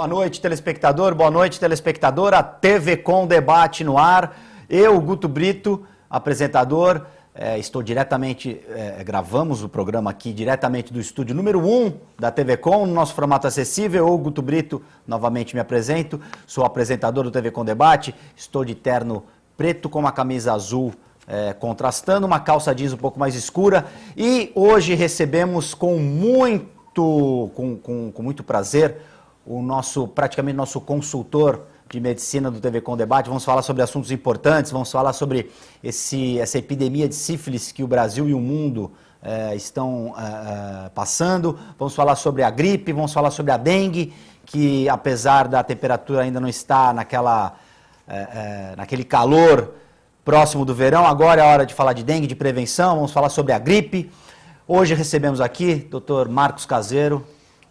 Boa noite, telespectador, boa noite, telespectadora. TV Com Debate no ar. Eu, Guto Brito, apresentador, estou diretamente, gravamos o programa aqui diretamente do estúdio número 1 da TV Com, no nosso formato acessível. Eu, Guto Brito, novamente me apresento, sou apresentador do TV Com Debate, estou de terno preto com uma camisa azul contrastando, uma calça jeans um pouco mais escura, e hoje recebemos com muito prazer praticamente nosso consultor de medicina do TV Com Debate. Vamos falar sobre assuntos importantes, vamos falar sobre essa epidemia de sífilis que o Brasil e o mundo estão passando, vamos falar sobre a gripe, vamos falar sobre a dengue, que apesar da temperatura ainda não estar naquele calor próximo do verão, agora é a hora de falar de dengue, de prevenção, vamos falar sobre a gripe. Hoje recebemos aqui o Dr. Marcos Caseiro.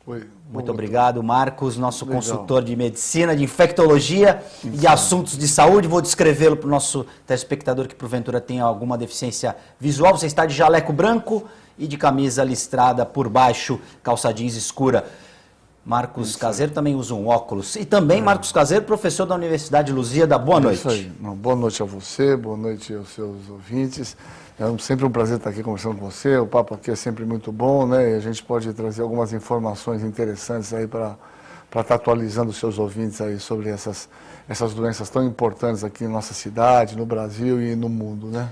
Oi. Muito obrigado, Marcos, nosso consultor de medicina, de infectologia e assuntos de saúde. Vou descrevê-lo para o nosso telespectador que porventura tenha alguma deficiência visual. Você está de jaleco branco e de camisa listrada por baixo, calça jeans escura. Marcos Caseiro também usa um óculos. E também Marcos Caseiro, professor da Universidade Lusíada. Boa noite. Isso aí. Boa noite a você, boa noite aos seus ouvintes. É sempre um prazer estar aqui conversando com você. O papo aqui é sempre muito bom, né? E a gente pode trazer algumas informações interessantes aí para estar atualizando os seus ouvintes aí sobre essas doenças tão importantes aqui em nossa cidade, no Brasil e no mundo, né?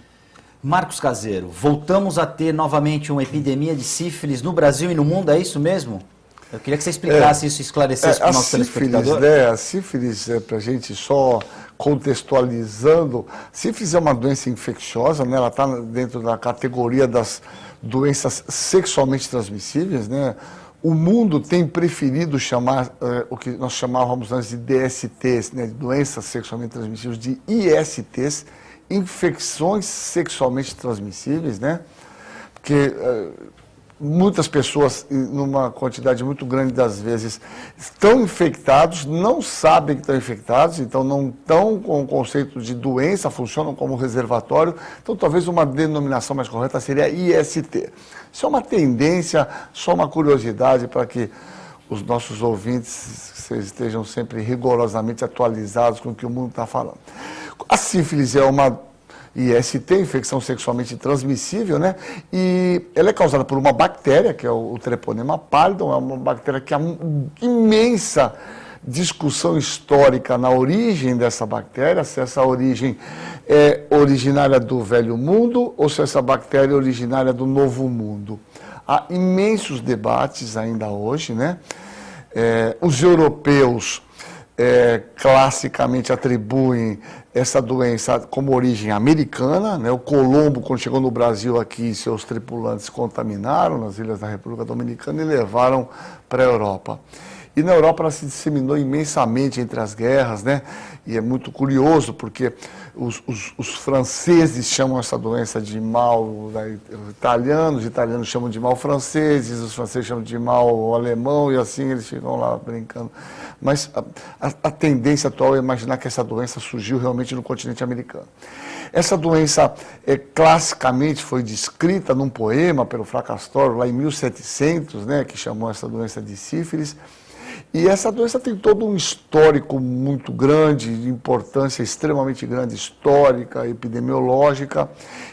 Marcos Caseiro, voltamos a ter novamente uma epidemia de sífilis no Brasil e no mundo, é isso mesmo? Eu queria que você explicasse isso e esclarecesse para o nosso telespectador. A sífilis, para a gente só contextualizando, sífilis é uma doença infecciosa, né? Ela está dentro da categoria das doenças sexualmente transmissíveis, né? O mundo tem preferido chamar o que nós chamávamos antes de DSTs, né? Doenças sexualmente transmissíveis, de ISTs, infecções sexualmente transmissíveis, né? Porque muitas pessoas, numa quantidade muito grande das vezes, estão infectados, não sabem que estão infectados, então não estão com o conceito de doença, funcionam como reservatório. Então, talvez uma denominação mais correta seria IST. Isso é uma tendência, só uma curiosidade para que os nossos ouvintes estejam sempre rigorosamente atualizados com o que o mundo está falando. A sífilis é uma IST, infecção sexualmente transmissível, né? E ela é causada por uma bactéria, que é o Treponema pallidum, é uma bactéria que há imensa discussão histórica na origem dessa bactéria, se essa origem é originária do Velho Mundo ou se essa bactéria é originária do Novo Mundo. Há imensos debates ainda hoje, né? Os europeus classicamente atribuem essa doença como origem americana, né? O Colombo, quando chegou no Brasil aqui, seus tripulantes contaminaram nas ilhas da República Dominicana e levaram para a Europa. E na Europa ela se disseminou imensamente entre as guerras, né? E é muito curioso porque os franceses chamam essa doença de mal italiano, os italianos chamam de mal franceses, os franceses chamam de mal alemão, e assim eles ficam lá brincando. Mas a tendência atual é imaginar que essa doença surgiu realmente no continente americano. Essa doença classicamente foi descrita num poema pelo Fracastor lá em 1700, né, que chamou essa doença de sífilis. E essa doença tem todo um histórico muito grande, de importância extremamente grande, histórica, epidemiológica,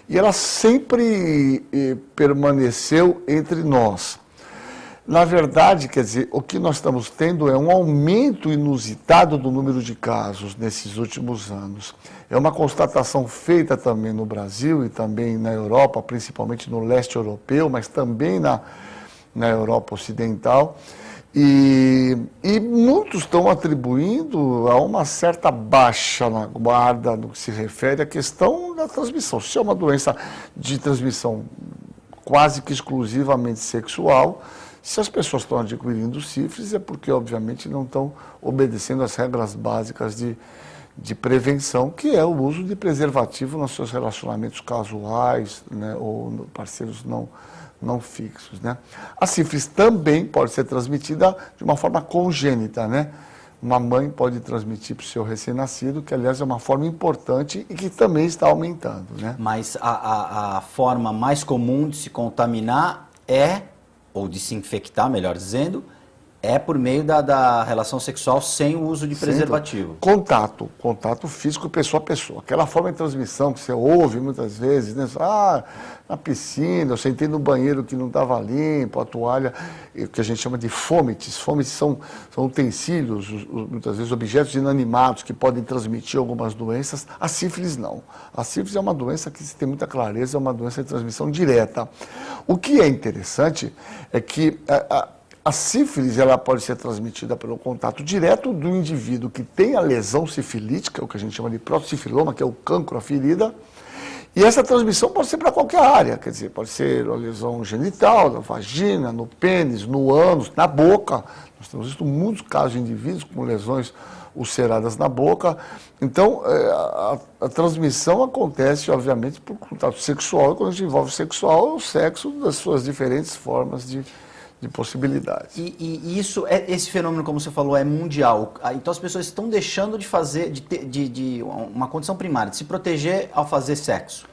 e ela sempre permaneceu entre nós. Na verdade, quer dizer, o que nós estamos tendo é um aumento inusitado do número de casos nesses últimos anos. É uma constatação feita também no Brasil e também na Europa, principalmente no leste europeu, mas também na Europa Ocidental. E muitos estão atribuindo a uma certa baixa na guarda no que se refere à questão da transmissão. Se é uma doença de transmissão quase que exclusivamente sexual, se as pessoas estão adquirindo sífilis é porque, obviamente, não estão obedecendo às regras básicas de prevenção, que é o uso de preservativo nos seus relacionamentos casuais, né, ou parceiros não fixos, né? A sífilis também pode ser transmitida de uma forma congênita, né? Uma mãe pode transmitir para o seu recém-nascido, que aliás é uma forma importante e que também está aumentando, né? Mas a forma mais comum de se contaminar ou de se infectar, melhor dizendo, É por meio da relação sexual sem o uso de preservativo. Contato físico pessoa a pessoa. Aquela forma de transmissão que você ouve muitas vezes, né? Na piscina, eu sentei no banheiro que não estava limpo, a toalha, o que a gente chama de fomites. Fomites são utensílios, muitas vezes objetos inanimados que podem transmitir algumas doenças. A sífilis não. A sífilis é uma doença que se tem muita clareza, é uma doença de transmissão direta. O que é interessante é que a sífilis ela pode ser transmitida pelo contato direto do indivíduo que tem a lesão sifilítica, o que a gente chama de protossifiloma, que é o cancro, a ferida, e essa transmissão pode ser para qualquer área, quer dizer, pode ser uma lesão genital, na vagina, no pênis, no ânus, na boca. Nós temos visto muitos casos de indivíduos com lesões ulceradas na boca. Então, a transmissão acontece, obviamente, por contato sexual, e quando a gente envolve sexual, é o sexo das suas diferentes formas de possibilidades. E esse fenômeno, como você falou, é mundial. Então as pessoas estão deixando de fazer, de uma condição primária, de se proteger ao fazer sexo.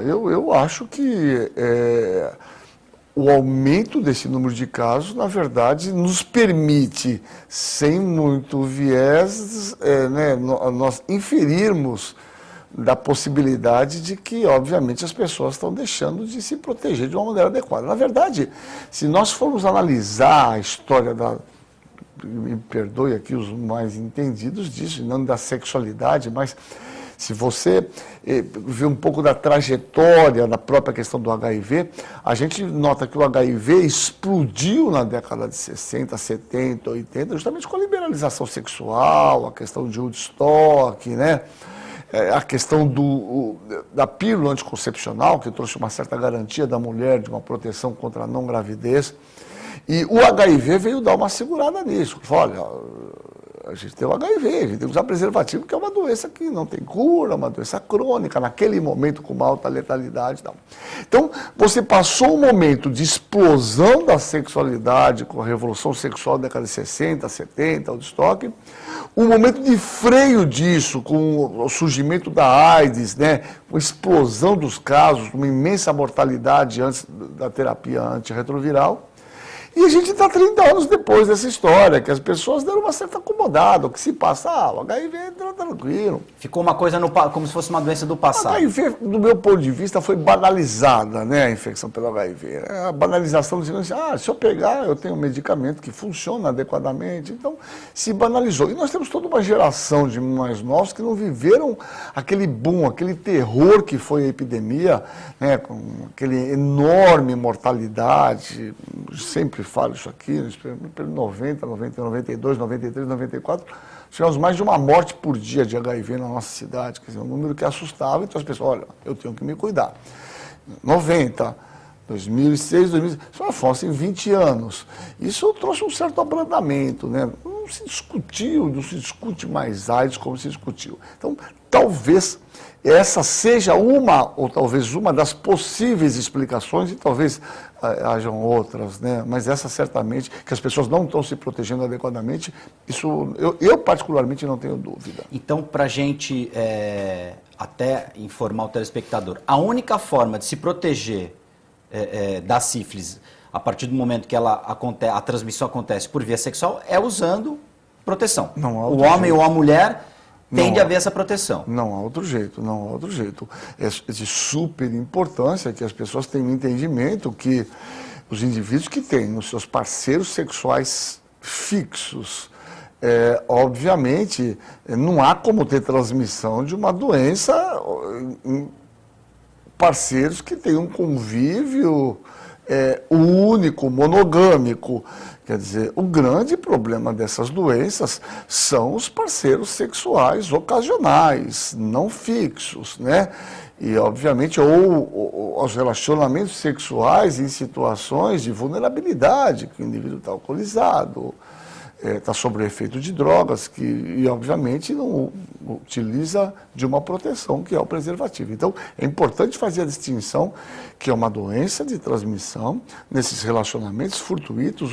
Eu acho que o aumento desse número de casos, na verdade, nos permite, sem muito viés, nós inferirmos da possibilidade de que, obviamente, as pessoas estão deixando de se proteger de uma maneira adequada. Na verdade, se nós formos analisar a história me perdoe aqui os mais entendidos disso, não da sexualidade, mas se você vê um pouco da trajetória da própria questão do HIV, a gente nota que o HIV explodiu na década de 60, 70, 80, justamente com a liberalização sexual, a questão de Woodstock, né? A questão da pílula anticoncepcional, que trouxe uma certa garantia da mulher de uma proteção contra a não gravidez. E o HIV veio dar uma segurada nisso. Olha, a gente tem o HIV, a gente tem que usar preservativo, que é uma doença que não tem cura, uma doença crônica, naquele momento com uma alta letalidade e tal. Então, você passou um momento de explosão da sexualidade com a revolução sexual da década de 60, 70, o Woodstock, um momento de freio disso, com o surgimento da AIDS, né, com a explosão dos casos, uma imensa mortalidade antes da terapia antirretroviral. E a gente está 30 anos depois dessa história, que as pessoas deram uma certa acomodada. O que se passa? O HIV entra tranquilo. Ficou uma coisa como se fosse uma doença do passado. O HIV, do meu ponto de vista, foi banalizada, né, a infecção pelo HIV. A banalização dizendo assim, se eu pegar, eu tenho um medicamento que funciona adequadamente. Então, se banalizou. E nós temos toda uma geração de mais novos que não viveram aquele boom, aquele terror que foi a epidemia, né, com aquele enorme mortalidade, sempre falo isso aqui, pelo 90, 90, 92, 93, 94, tivemos mais de uma morte por dia de HIV na nossa cidade, quer dizer, um número que assustava, então as pessoas, olha, eu tenho que me cuidar. 90, 2006, 2007, isso foi em 20 anos. Isso trouxe um certo abrandamento, né? Não se discutiu, não se discute mais AIDS como se discutiu. Então, talvez essa seja uma, ou talvez uma das possíveis explicações, e talvez hajam outras, né? Mas essa certamente, que as pessoas não estão se protegendo adequadamente, isso eu particularmente não tenho dúvida. Então, para a gente até informar o telespectador, a única forma de se proteger da sífilis, a partir do momento que a transmissão acontece por via sexual, é usando proteção. Não há o outro homem jeito. ou a mulher tende a haver essa proteção. Não há outro jeito, não há outro jeito. É de super importância que as pessoas tenham um entendimento que os indivíduos que têm os seus parceiros sexuais fixos, obviamente, não há como ter transmissão de uma doença em parceiros que têm um convívio único, monogâmico. Quer dizer, o grande problema dessas doenças são os parceiros sexuais ocasionais, não fixos, né? E, obviamente, ou os relacionamentos sexuais em situações de vulnerabilidade, que o indivíduo está alcoolizado, está sob o efeito de drogas, e, obviamente, não utiliza de uma proteção, que é o preservativo. Então, é importante fazer a distinção que é uma doença de transmissão nesses relacionamentos fortuitos,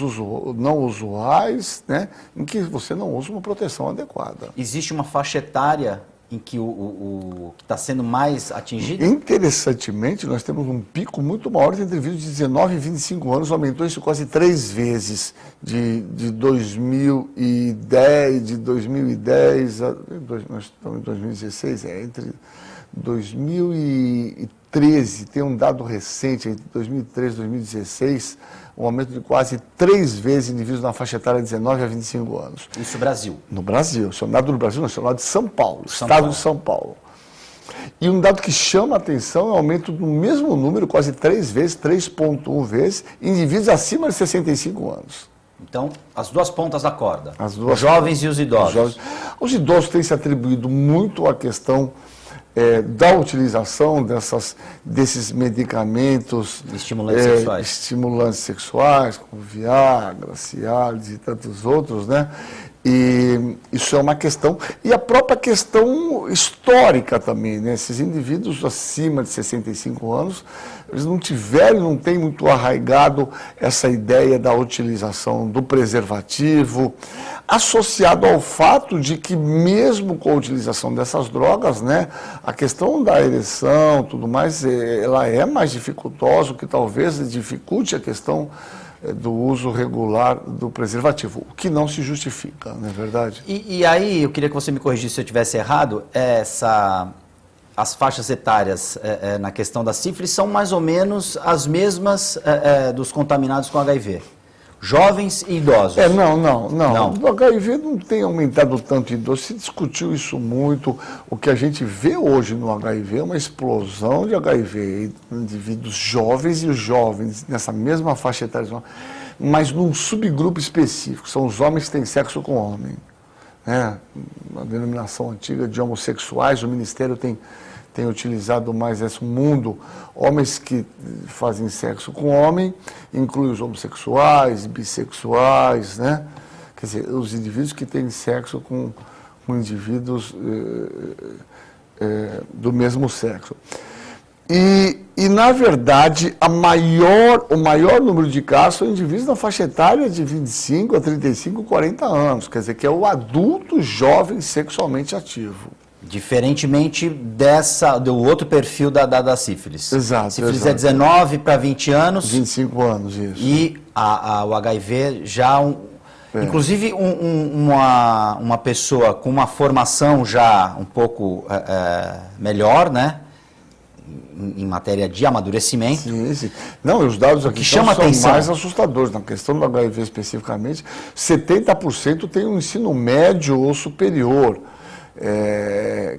não usuais, né, em que você não usa uma proteção adequada. Existe uma faixa etária em que o que está sendo mais atingido? Interessantemente, nós temos um pico muito maior entre indivíduos de 19 e 25 anos, aumentou isso quase 3 vezes, de 2010, nós estamos em 2016, entre 2013, tem um dado recente, entre 2013 e 2016, um aumento de quase 3 vezes indivíduos na faixa etária de 19 a 25 anos. Isso no Brasil? No Brasil. Isso é um dado do Brasil, nacional de São Paulo, estado de São Paulo. E um dado que chama a atenção é o aumento do mesmo número, quase 3 vezes, 3,1 vezes, indivíduos acima de 65 anos. Então, as duas pontas da corda, Os jovens e os idosos. Os idosos têm se atribuído muito à questão da utilização desses medicamentos estimulantes sexuais, como Viagra, Cialis e tantos outros, né? E isso é uma questão, e a própria questão histórica também, né? Esses indivíduos acima de 65 anos, eles não têm muito arraigado essa ideia da utilização do preservativo, associado ao fato de que mesmo com a utilização dessas drogas, né, a questão da ereção, tudo mais, ela é mais dificultosa, o que talvez dificulte a questão do uso regular do preservativo, o que não se justifica, não é verdade? E aí, eu queria que você me corrigisse se eu tivesse errado, as faixas etárias na questão da sífilis são mais ou menos as mesmas dos contaminados com HIV. Jovens e idosos. Não. O HIV não tem aumentado tanto idoso, se discutiu isso muito. O que a gente vê hoje no HIV é uma explosão de HIV em indivíduos jovens, e os jovens nessa mesma faixa etária, mas num subgrupo específico, são os homens que têm sexo com homem. Né? Uma denominação antiga de homossexuais, o Ministério tem utilizado mais esse mundo, homens que fazem sexo com homem, inclui os homossexuais, bissexuais, né? Quer dizer, os indivíduos que têm sexo com indivíduos do mesmo sexo. E na verdade, o maior número de casos são indivíduos na faixa etária de 25 a 35, 40 anos, quer dizer, que é o adulto jovem sexualmente ativo. Diferentemente do outro perfil da sífilis. Exato. Sífilis é 19 para 20 anos. 25 anos, isso. E o HIV já... Inclusive, uma pessoa com uma formação já um pouco melhor, né? Em matéria de amadurecimento. Sim. Não, os dados aqui são mais assustadores. Na questão do HIV especificamente, 70% tem um ensino médio ou superior.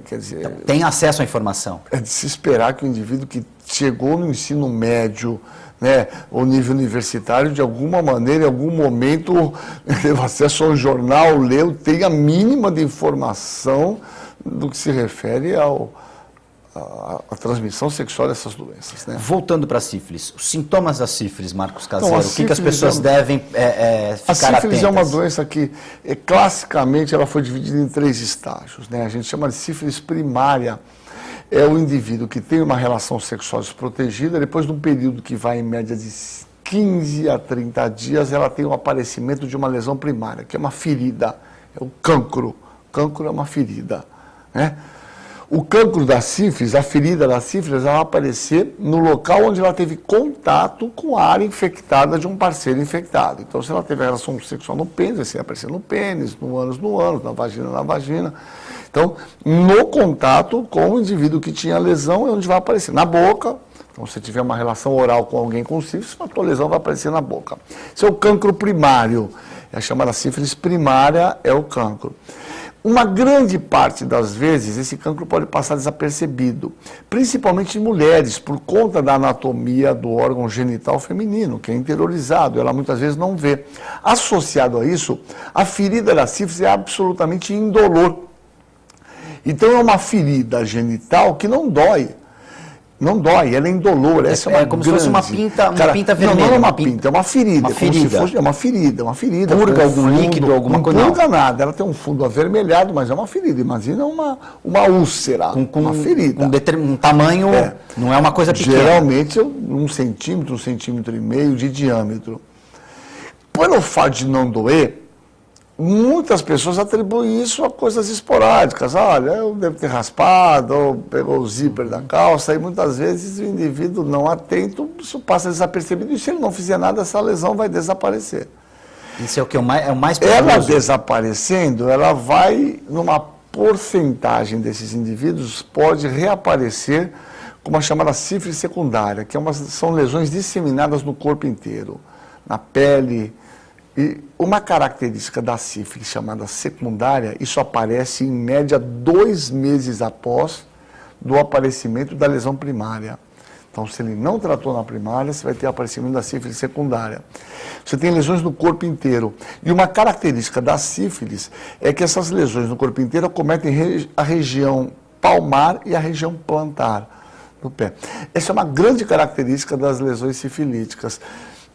Quer dizer, então, tem acesso à informação. É de se esperar que o indivíduo que chegou no ensino médio, né, ou nível universitário, de alguma maneira, em algum momento, teve acesso a um jornal, leu, tenha a mínima de informação do que se refere a transmissão sexual dessas doenças. Né? Voltando para a sífilis, os sintomas da sífilis, Marcos Caseiro, o que as pessoas devem ficar atentas? A sífilis é uma doença que, classicamente, ela foi dividida em 3 estágios. Né? A gente chama de sífilis primária. É o indivíduo que tem uma relação sexual desprotegida, depois de um período que vai em média de 15 a 30 dias, ela tem o aparecimento de uma lesão primária, que é uma ferida, é o cancro. Cancro é uma ferida, né? O cancro da sífilis, a ferida da sífilis, ela vai aparecer no local onde ela teve contato com a área infectada de um parceiro infectado. Então, se ela teve relação sexual no pênis, vai aparecer no pênis, no ânus, na vagina. Então, no contato com o indivíduo que tinha a lesão, é onde vai aparecer. Na boca, então, se tiver uma relação oral com alguém com sífilis, a tua lesão vai aparecer na boca. Esse é o cancro primário. É a chamada sífilis primária, é o cancro. Uma grande parte das vezes, esse cancro pode passar desapercebido, principalmente em mulheres, por conta da anatomia do órgão genital feminino, que é interiorizado, ela muitas vezes não vê. Associado a isso, a ferida da sífilis é absolutamente indolor. Então é uma ferida genital que não dói. Não dói, ela é indolor. Essa é como se fosse uma pinta vermelha. Não é uma pinta, é uma ferida. Uma ferida. É uma ferida. Purga algum líquido, alguma coisa? Não purga nada, ela tem um fundo avermelhado, mas é uma ferida. Imagina uma úlcera, uma ferida. Um tamanho, não é uma coisa pequena. Geralmente 1 centímetro, 1,5 centímetros de diâmetro. Pelo fato de não doer, muitas pessoas atribuem isso a coisas esporádicas. Olha, eu devo ter raspado, ou pegou o zíper da calça, e muitas vezes o indivíduo não atento, isso passa desapercebido, e se ele não fizer nada, essa lesão vai desaparecer. Isso é o que é o mais Ela perigoso. desaparecendo, ela vai, numa porcentagem desses indivíduos, pode reaparecer com uma chamada sífilis secundária, que são lesões disseminadas no corpo inteiro, na pele. E uma característica da sífilis chamada secundária, isso aparece em média 2 meses após do aparecimento da lesão primária. Então, se ele não tratou na primária, você vai ter aparecimento da sífilis secundária. Você tem lesões no corpo inteiro. E uma característica da sífilis é que essas lesões no corpo inteiro acometem a região palmar e a região plantar do pé. Essa é uma grande característica das lesões sifilíticas.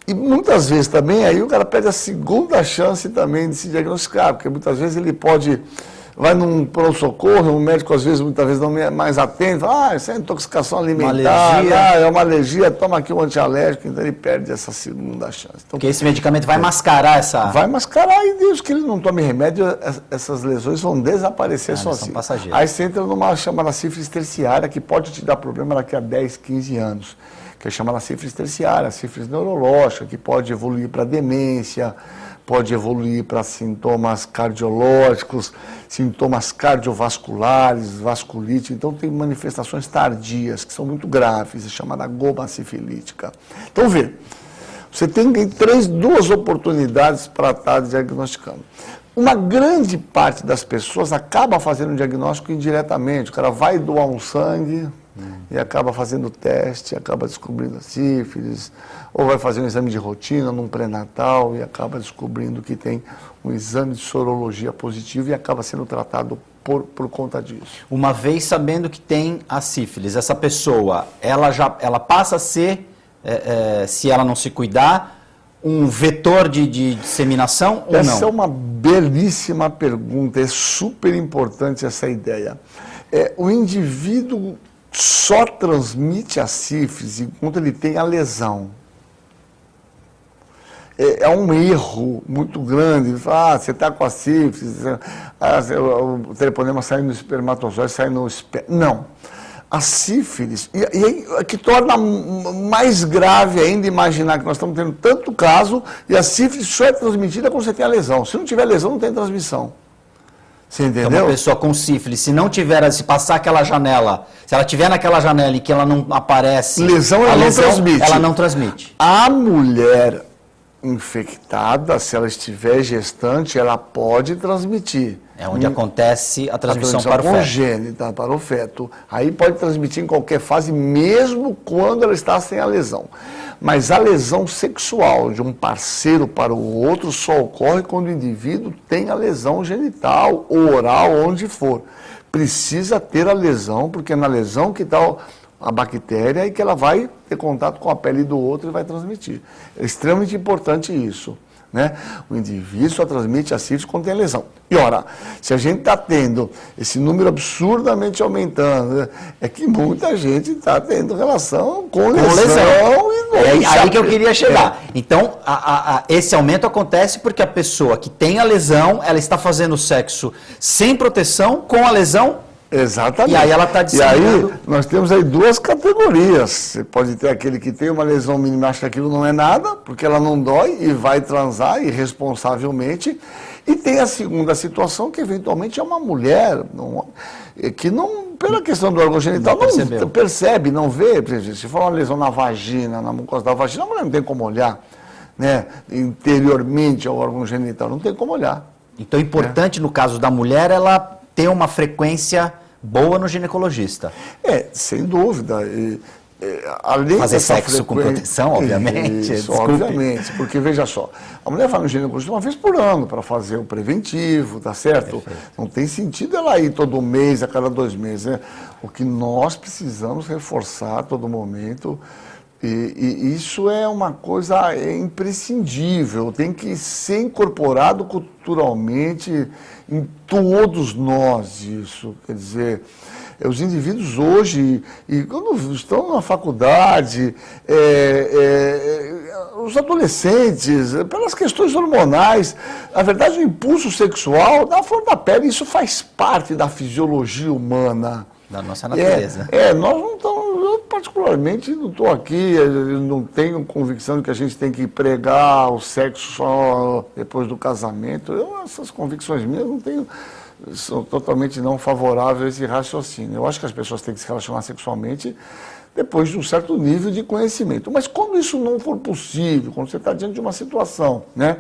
E muitas vezes também, aí o cara perde a segunda chance também de se diagnosticar, porque muitas vezes ele vai num pronto-socorro, o médico às vezes, muitas vezes não é mais atento, isso é intoxicação alimentar, é uma alergia, toma aqui um antialérgico, então ele perde essa segunda chance. Então, porque esse medicamento vai mascarar essa... Vai mascarar, e Deus que ele não tome remédio, essas lesões vão desaparecer sozinhas. Aí você entra numa chamada sífilis terciária, que pode te dar problema daqui a 10, 15 anos. Que é chamada sífilis terciária, sífilis neurológica, que pode evoluir para demência, pode evoluir para sintomas cardiológicos, sintomas cardiovasculares, vasculite. Então, tem manifestações tardias, que são muito graves, é chamada goma sifilítica. Então, vê, você tem duas oportunidades para estar diagnosticando. Uma grande parte das pessoas acaba fazendo o diagnóstico indiretamente. O cara vai doar um sangue e acaba fazendo o teste, acaba descobrindo a sífilis, ou vai fazer um exame de rotina num pré-natal e acaba descobrindo que tem um exame de sorologia positivo e acaba sendo tratado por conta disso. Uma vez sabendo que tem a sífilis, essa pessoa, ela passa a ser, se ela não se cuidar, um vetor de disseminação ou não? Essa é uma belíssima pergunta, é super importante essa ideia. O indivíduo só transmite a sífilis enquanto ele tem a lesão. É um erro muito grande. Você está com a sífilis, o treponema sai no espermatozoide, sai no Não. A sífilis, e que torna mais grave ainda imaginar que nós estamos tendo tanto caso, e a sífilis só é transmitida quando você tem a lesão. Se não tiver lesão, não tem transmissão. Você entendeu? Então, uma pessoa com sífilis, se passar aquela janela, se ela estiver naquela janela e que ela não aparece... Lesão, ela não transmite. A mulher infectada, se ela estiver gestante, ela pode transmitir. É onde acontece a transmissão para o feto. Congênita, para o feto. Aí pode transmitir em qualquer fase, mesmo quando ela está sem a lesão. Mas a lesão sexual de um parceiro para o outro só ocorre quando o indivíduo tem a lesão genital, ou oral, onde for. Precisa ter a lesão, porque é na lesão que está a bactéria e que ela vai ter contato com a pele do outro e vai transmitir. É extremamente importante isso. Né? O indivíduo só transmite a sífilis quando tem lesão. E ora, se a gente está tendo esse número absurdamente aumentando, né? É que muita gente está tendo relação com lesão. E não aí que eu queria chegar. Então, esse aumento acontece porque a pessoa que tem a lesão, ela está fazendo sexo sem proteção, com a lesão. Exatamente. E aí ela está disseminando... E aí nós temos aí duas categorias. Você pode ter aquele que tem uma lesão mínima, acha que aquilo não é nada, porque ela não dói e vai transar irresponsavelmente. E tem a segunda situação, que eventualmente é uma mulher que não, pela questão do órgão genital, não percebe, não vê. Se for uma lesão na vagina, na mucosa da vagina, a mulher não tem como olhar, né, interiormente ao órgão genital, não tem como olhar. Então é importante, no caso da mulher, ela ter uma frequência boa no ginecologista. Sem dúvida. Além fazer sexo com proteção, obviamente. Isso, obviamente, porque veja só, a mulher vai no ginecologista uma vez por ano para fazer o preventivo, tá certo? Perfeito. Não tem sentido ela ir todo mês, a cada 2 meses. Né? O que nós precisamos reforçar a todo momento, e isso é uma coisa imprescindível, tem que ser incorporado culturalmente em todos nós, isso. Quer dizer, Os indivíduos hoje, e quando estão na faculdade, os adolescentes, pelas questões hormonais, na verdade o impulso sexual da flor da pele, isso faz parte da fisiologia humana. Da nossa natureza. Nós não estamos, eu particularmente não estou aqui, eu não tenho convicção de que a gente tem que pregar o sexo só depois do casamento. Essas convicções minhas não tenho, são totalmente não favoráveis a esse raciocínio. Eu acho que as pessoas têm que se relacionar sexualmente depois de um certo nível de conhecimento. Mas quando isso não for possível, quando você está diante de uma situação, né,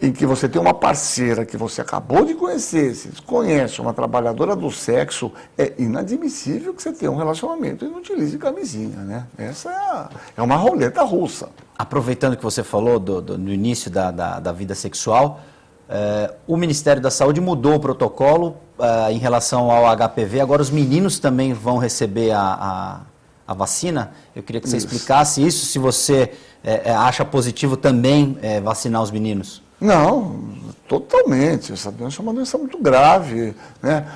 em que você tem uma parceira que você acabou de conhecer, se desconhece, uma trabalhadora do sexo, é inadmissível que você tenha um relacionamento e não utilize camisinha, né? Essa é uma roleta russa. Aproveitando que você falou no início da vida sexual, o Ministério da Saúde mudou o protocolo em relação ao HPV. Agora os meninos também vão receber a vacina. Eu queria que você explicasse isso, se você acha positivo também vacinar os meninos. Não, totalmente. Essa doença é uma doença muito grave, né?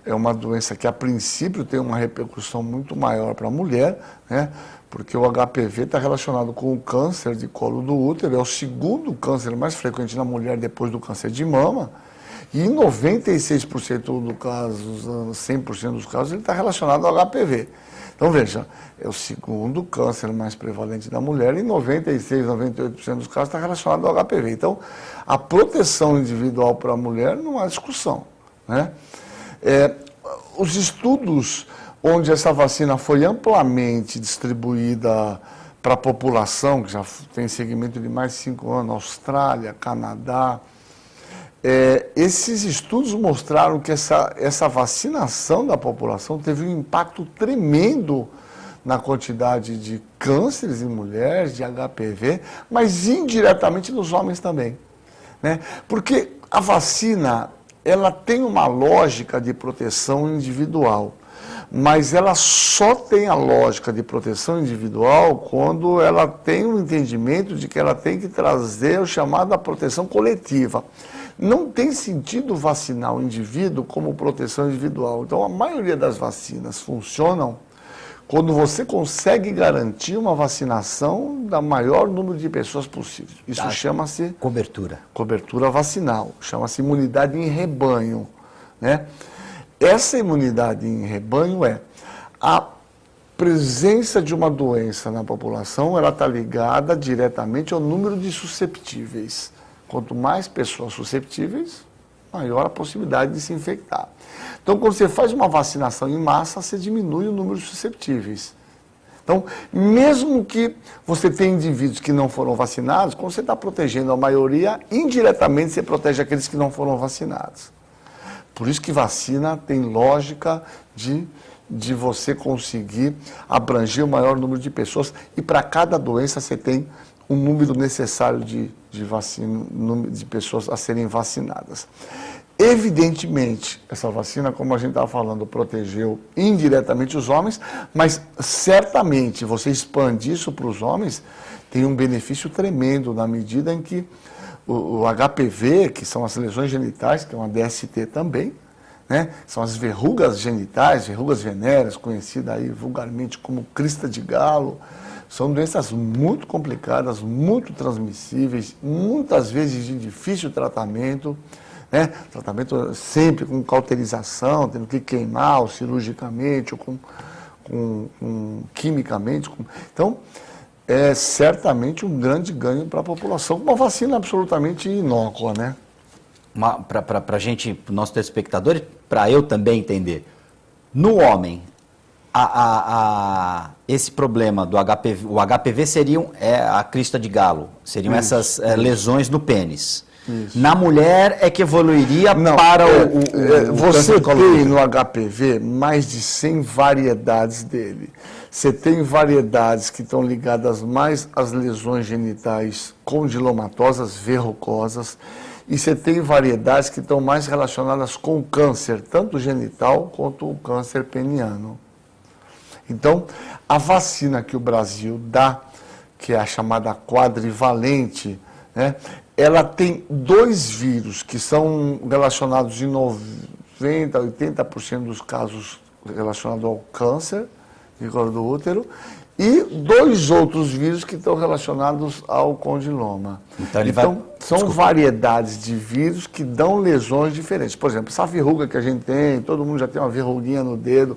É uma doença que, a princípio, tem uma repercussão muito maior para a mulher, né? Porque o HPV está relacionado com o câncer de colo do útero, é o segundo câncer mais frequente na mulher depois do câncer de mama, e em 96% dos casos, 100% dos casos, ele está relacionado ao HPV. Então, veja, é o segundo câncer mais prevalente da mulher e 96%, 98% dos casos está relacionado ao HPV. Então, a proteção individual para a mulher não há discussão, né? Os estudos onde essa vacina foi amplamente distribuída para a população, que já tem segmento de mais de 5 anos, Austrália, Canadá, esses estudos mostraram que essa vacinação da população teve um impacto tremendo na quantidade de cânceres em mulheres, de HPV, mas indiretamente nos homens também, né? Porque a vacina, ela tem uma lógica de proteção individual, mas ela só tem a lógica de proteção individual quando ela tem um entendimento de que ela tem que trazer o chamado da proteção coletiva. Não tem sentido vacinar o indivíduo como proteção individual. Então, a maioria das vacinas funcionam quando você consegue garantir uma vacinação da maior número de pessoas possível. Isso chama-se cobertura vacinal, chama-se imunidade em rebanho, né? Essa imunidade em rebanho é a presença de uma doença na população, ela está ligada diretamente ao número de susceptíveis. Quanto mais pessoas susceptíveis, maior a possibilidade de se infectar. Então, quando você faz uma vacinação em massa, você diminui o número de susceptíveis. Então, mesmo que você tenha indivíduos que não foram vacinados, quando você está protegendo a maioria, indiretamente você protege aqueles que não foram vacinados. Por isso que vacina tem lógica de você conseguir abranger o maior número de pessoas, e para cada doença você tem um número necessário de pessoas a serem vacinadas. Evidentemente, essa vacina, como a gente estava falando, protegeu indiretamente os homens, mas certamente você expandir isso para os homens tem um benefício tremendo na medida em que o HPV, que são as lesões genitais, que é uma DST também, né? São as verrugas genitais, verrugas venéreas, conhecida aí vulgarmente como crista de galo. São doenças muito complicadas, muito transmissíveis, muitas vezes de difícil tratamento, né? Tratamento sempre com cauterização, tendo que queimar ou cirurgicamente ou quimicamente. Então, é certamente um grande ganho para a população, uma vacina absolutamente inócua, né? Para a gente, para o nosso telespectador, para eu também entender, no homem, esse problema do HPV, o HPV seriam a crista de galo, seriam essas lesões no pênis. Isso. Na mulher é que evoluiria para o você tem no HPV mais de 100 variedades dele. Você tem variedades que estão ligadas mais às lesões genitais condilomatosas, verrucosas, e você tem variedades que estão mais relacionadas com o câncer, tanto genital quanto o câncer peniano. Então, a vacina que o Brasil dá, que é a chamada quadrivalente, né, ela tem 2 vírus que são relacionados em 90%, 80% dos casos relacionado ao câncer de colo do útero, e 2 outros vírus que estão relacionados ao condiloma. Então são variedades de vírus que dão lesões diferentes. Por exemplo, essa verruga que a gente tem, todo mundo já tem uma verruguinha no dedo,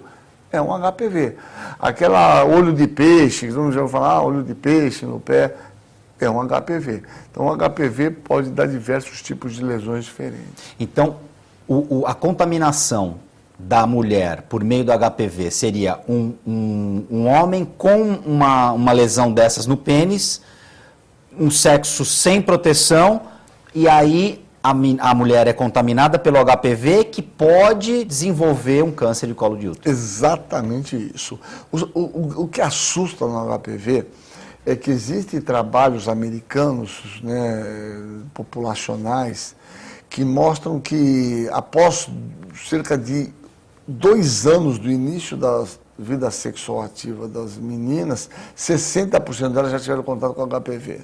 é um HPV. Aquela olho de peixe, que todo mundo já vai falar, olho de peixe no pé, é um HPV. Então, o HPV pode dar diversos tipos de lesões diferentes. Então, a contaminação da mulher por meio do HPV seria um homem com uma lesão dessas no pênis, um sexo sem proteção, e aí a mulher é contaminada pelo HPV, que pode desenvolver um câncer de colo de útero. Exatamente isso. O que assusta no HPV é que existem trabalhos americanos, né, populacionais, que mostram que após cerca de 2 anos do início da vida sexual ativa das meninas, 60% delas já tiveram contato com o HPV.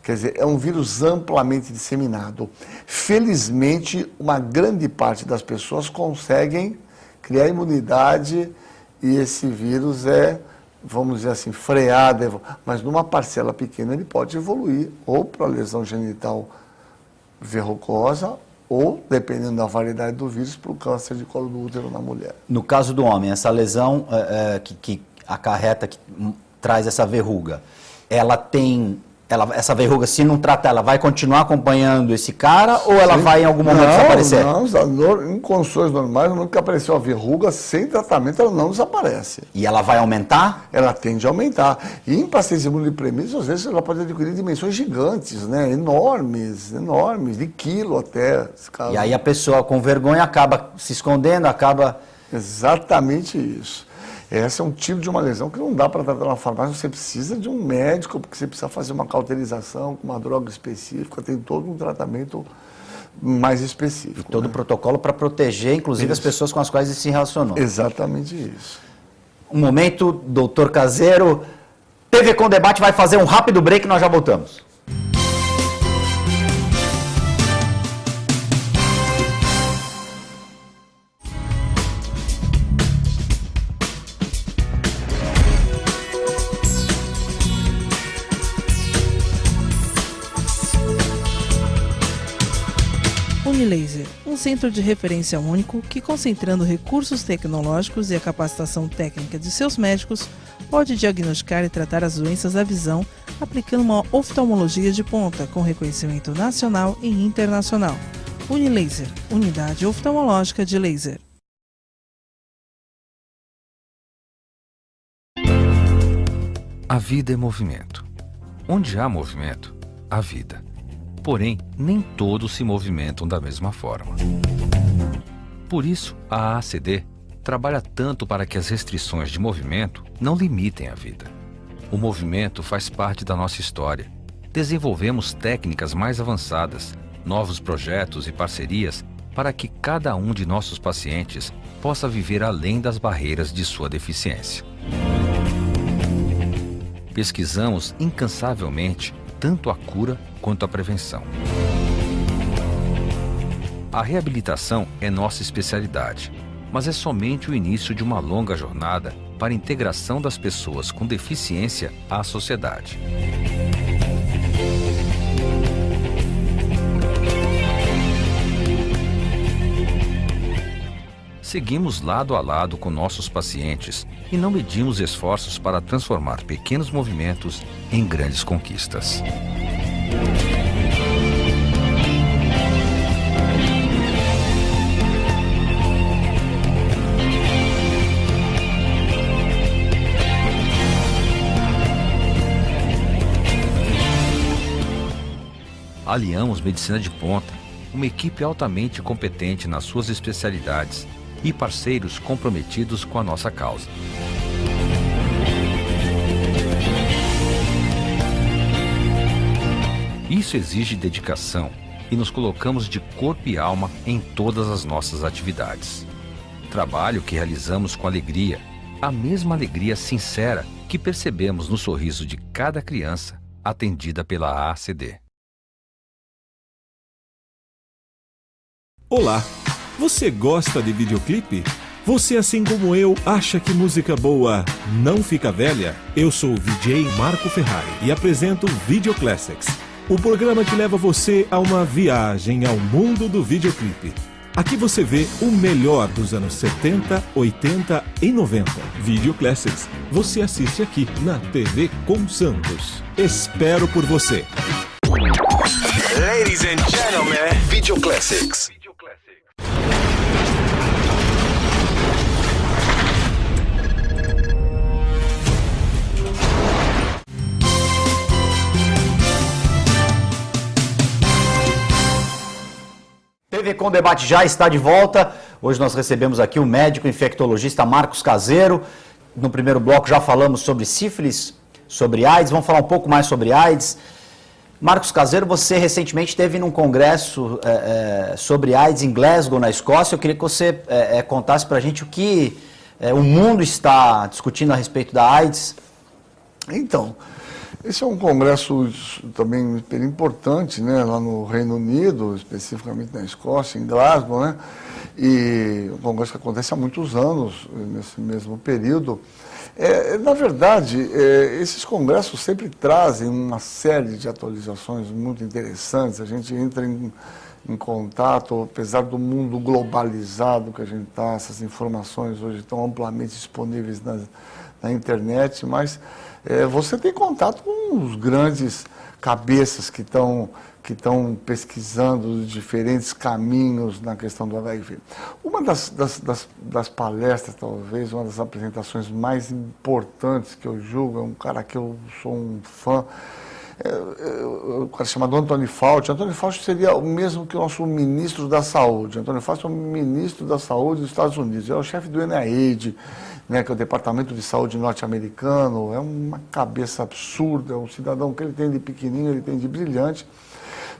Quer dizer, é um vírus amplamente disseminado. Felizmente, uma grande parte das pessoas conseguem criar imunidade e esse vírus vamos dizer assim, freado, mas numa parcela pequena ele pode evoluir ou para lesão genital verrucosa ou, dependendo da variedade do vírus, para o câncer de colo do útero na mulher. No caso do homem, essa lesão que acarreta, que traz essa verruga, essa verruga, se não tratar, ela vai continuar acompanhando esse cara ou ela vai em algum momento desaparecer? Não, em condições normais, no momento que apareceu a verruga, sem tratamento, ela não desaparece. E ela vai aumentar? Ela tende a aumentar. E em pacientes imunodeprimidos, às vezes, ela pode adquirir dimensões gigantes, né? Enormes, de quilo até. E aí a pessoa, com vergonha, acaba se escondendo, acaba... Exatamente isso. Esse é um tipo de uma lesão que não dá para tratar na farmácia, você precisa de um médico, porque você precisa fazer uma cauterização com uma droga específica, tem todo um tratamento mais específico. E todo o protocolo para proteger, inclusive, as pessoas com as quais ele se relacionou. Exatamente isso. Um momento, doutor Caseiro, TV Com Debate vai fazer um rápido break e nós já voltamos. Unilaser, um centro de referência único que, concentrando recursos tecnológicos e a capacitação técnica de seus médicos, pode diagnosticar e tratar as doenças da visão, aplicando uma oftalmologia de ponta com reconhecimento nacional e internacional. Unilaser, unidade oftalmológica de laser. A vida é movimento. Onde há movimento, há vida. Porém, nem todos se movimentam da mesma forma. Por isso, a AACD trabalha tanto para que as restrições de movimento não limitem a vida. O movimento faz parte da nossa história. Desenvolvemos técnicas mais avançadas, novos projetos e parcerias para que cada um de nossos pacientes possa viver além das barreiras de sua deficiência. Pesquisamos incansavelmente tanto a cura quanto a prevenção. A reabilitação é nossa especialidade, mas é somente o início de uma longa jornada para a integração das pessoas com deficiência à sociedade. Seguimos lado a lado com nossos pacientes e não medimos esforços para transformar pequenos movimentos em grandes conquistas. Aliamos medicina de ponta, uma equipe altamente competente nas suas especialidades e parceiros comprometidos com a nossa causa. Isso exige dedicação e nos colocamos de corpo e alma em todas as nossas atividades. Trabalho que realizamos com alegria, a mesma alegria sincera que percebemos no sorriso de cada criança atendida pela AACD. Olá! Você gosta de videoclipe? Você, assim como eu, acha que música boa não fica velha? Eu sou o VJ Marco Ferrari e apresento Video Classics, o programa que leva você a uma viagem ao mundo do videoclipe. Aqui você vê o melhor dos anos 70, 80 e 90. Video Classics, você assiste aqui na TV com Santos. Espero por você. Ladies and gentlemen, Video Classics. TV Com Debate já está de volta. Hoje nós recebemos aqui o médico infectologista Marcos Caseiro. No primeiro bloco já falamos sobre sífilis, sobre AIDS. Vamos falar um pouco mais sobre AIDS. Marcos Caseiro, você recentemente esteve num congresso sobre AIDS em Glasgow, na Escócia. Eu queria que você contasse para a gente o que o mundo está discutindo a respeito da AIDS. Então, esse é um congresso também importante, né, lá no Reino Unido, especificamente na Escócia, em Glasgow, né, e um congresso que acontece há muitos anos, nesse mesmo período. Na verdade, esses congressos sempre trazem uma série de atualizações muito interessantes. A gente entra em contato, apesar do mundo globalizado que a gente está, essas informações hoje estão amplamente disponíveis na internet, mas você tem contato com os grandes cabeças que estão pesquisando diferentes caminhos na questão do HIV. Uma das palestras, talvez, uma das apresentações mais importantes que eu julgo, é um cara que eu sou um fã, um cara chamado Anthony Fauci. Anthony Fauci seria o mesmo que o nosso ministro da Saúde. Anthony Fauci é o ministro da Saúde dos Estados Unidos, é o chefe do NIH, né, que é o Departamento de Saúde norte-americano. É uma cabeça absurda, é um cidadão que ele tem de pequenininho, ele tem de brilhante.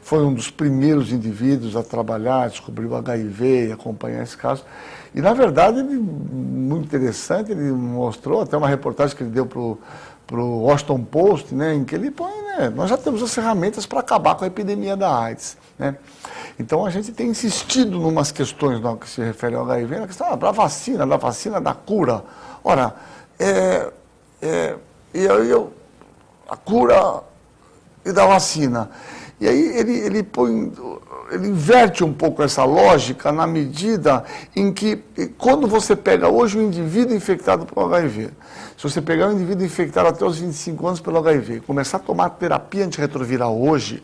Foi um dos primeiros indivíduos a trabalhar, descobrir o HIV e acompanhar esse caso. E, na verdade, muito interessante, ele mostrou, até uma reportagem que ele deu para o Washington Post, né, em que ele põe, né, nós já temos as ferramentas para acabar com a epidemia da AIDS. Né? Então, a gente tem insistido em umas questões no que se refere ao HIV, na questão da vacina da cura. Ora, a cura e da vacina. E aí ele inverte um pouco essa lógica na medida em que, quando você pega hoje um indivíduo infectado pelo HIV, se você pegar um indivíduo infectado até os 25 anos pelo HIV e começar a tomar terapia antirretroviral hoje,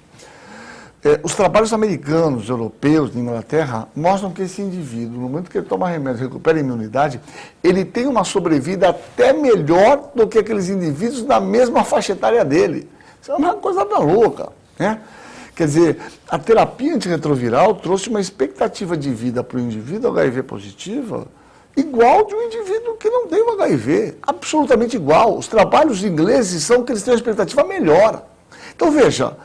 os trabalhos americanos, europeus, de Inglaterra, mostram que esse indivíduo, no momento que ele toma remédio e recupera a imunidade, ele tem uma sobrevida até melhor do que aqueles indivíduos da mesma faixa etária dele. Isso é uma coisa louca, né? Quer dizer, a terapia antirretroviral trouxe uma expectativa de vida para o indivíduo HIV positiva igual de um indivíduo que não tem o HIV, absolutamente igual. Os trabalhos ingleses são que eles têm uma expectativa melhor. Então, veja,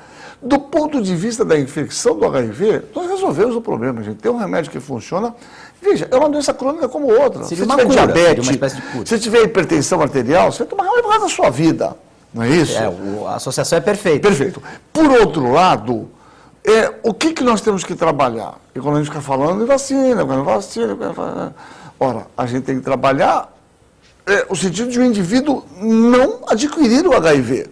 do ponto de vista da infecção do HIV, nós resolvemos o problema. A gente tem um remédio que funciona. Veja, é uma doença crônica como outra. Seria uma cura, diabetes, uma espécie de cura. Se tiver hipertensão arterial, você vai tomar remédio por causa da sua vida. Não é isso? A associação é perfeita. Perfeito. Por outro lado, o que nós temos que trabalhar? E quando a gente fica falando de vacina, ora, a gente tem que trabalhar o sentido de um indivíduo não adquirir o HIV.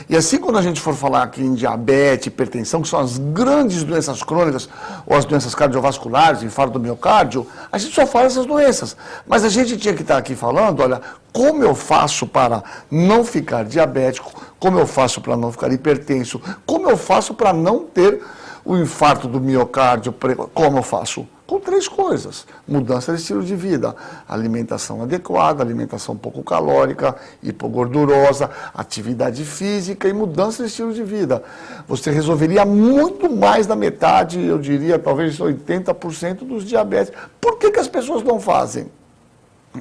E assim, quando a gente for falar aqui em diabetes, hipertensão, que são as grandes doenças crônicas, ou as doenças cardiovasculares, infarto do miocárdio, a gente só fala essas doenças. Mas a gente tinha que estar aqui falando, olha, como eu faço para não ficar diabético, como eu faço para não ficar hipertenso, como eu faço para não ter o infarto do miocárdio, como eu faço? Com 3 coisas: mudança de estilo de vida, alimentação adequada, alimentação pouco calórica, hipogordurosa, atividade física e mudança de estilo de vida. Você resolveria muito mais da metade, eu diria talvez 80% dos diabetes. Por que as pessoas não fazem?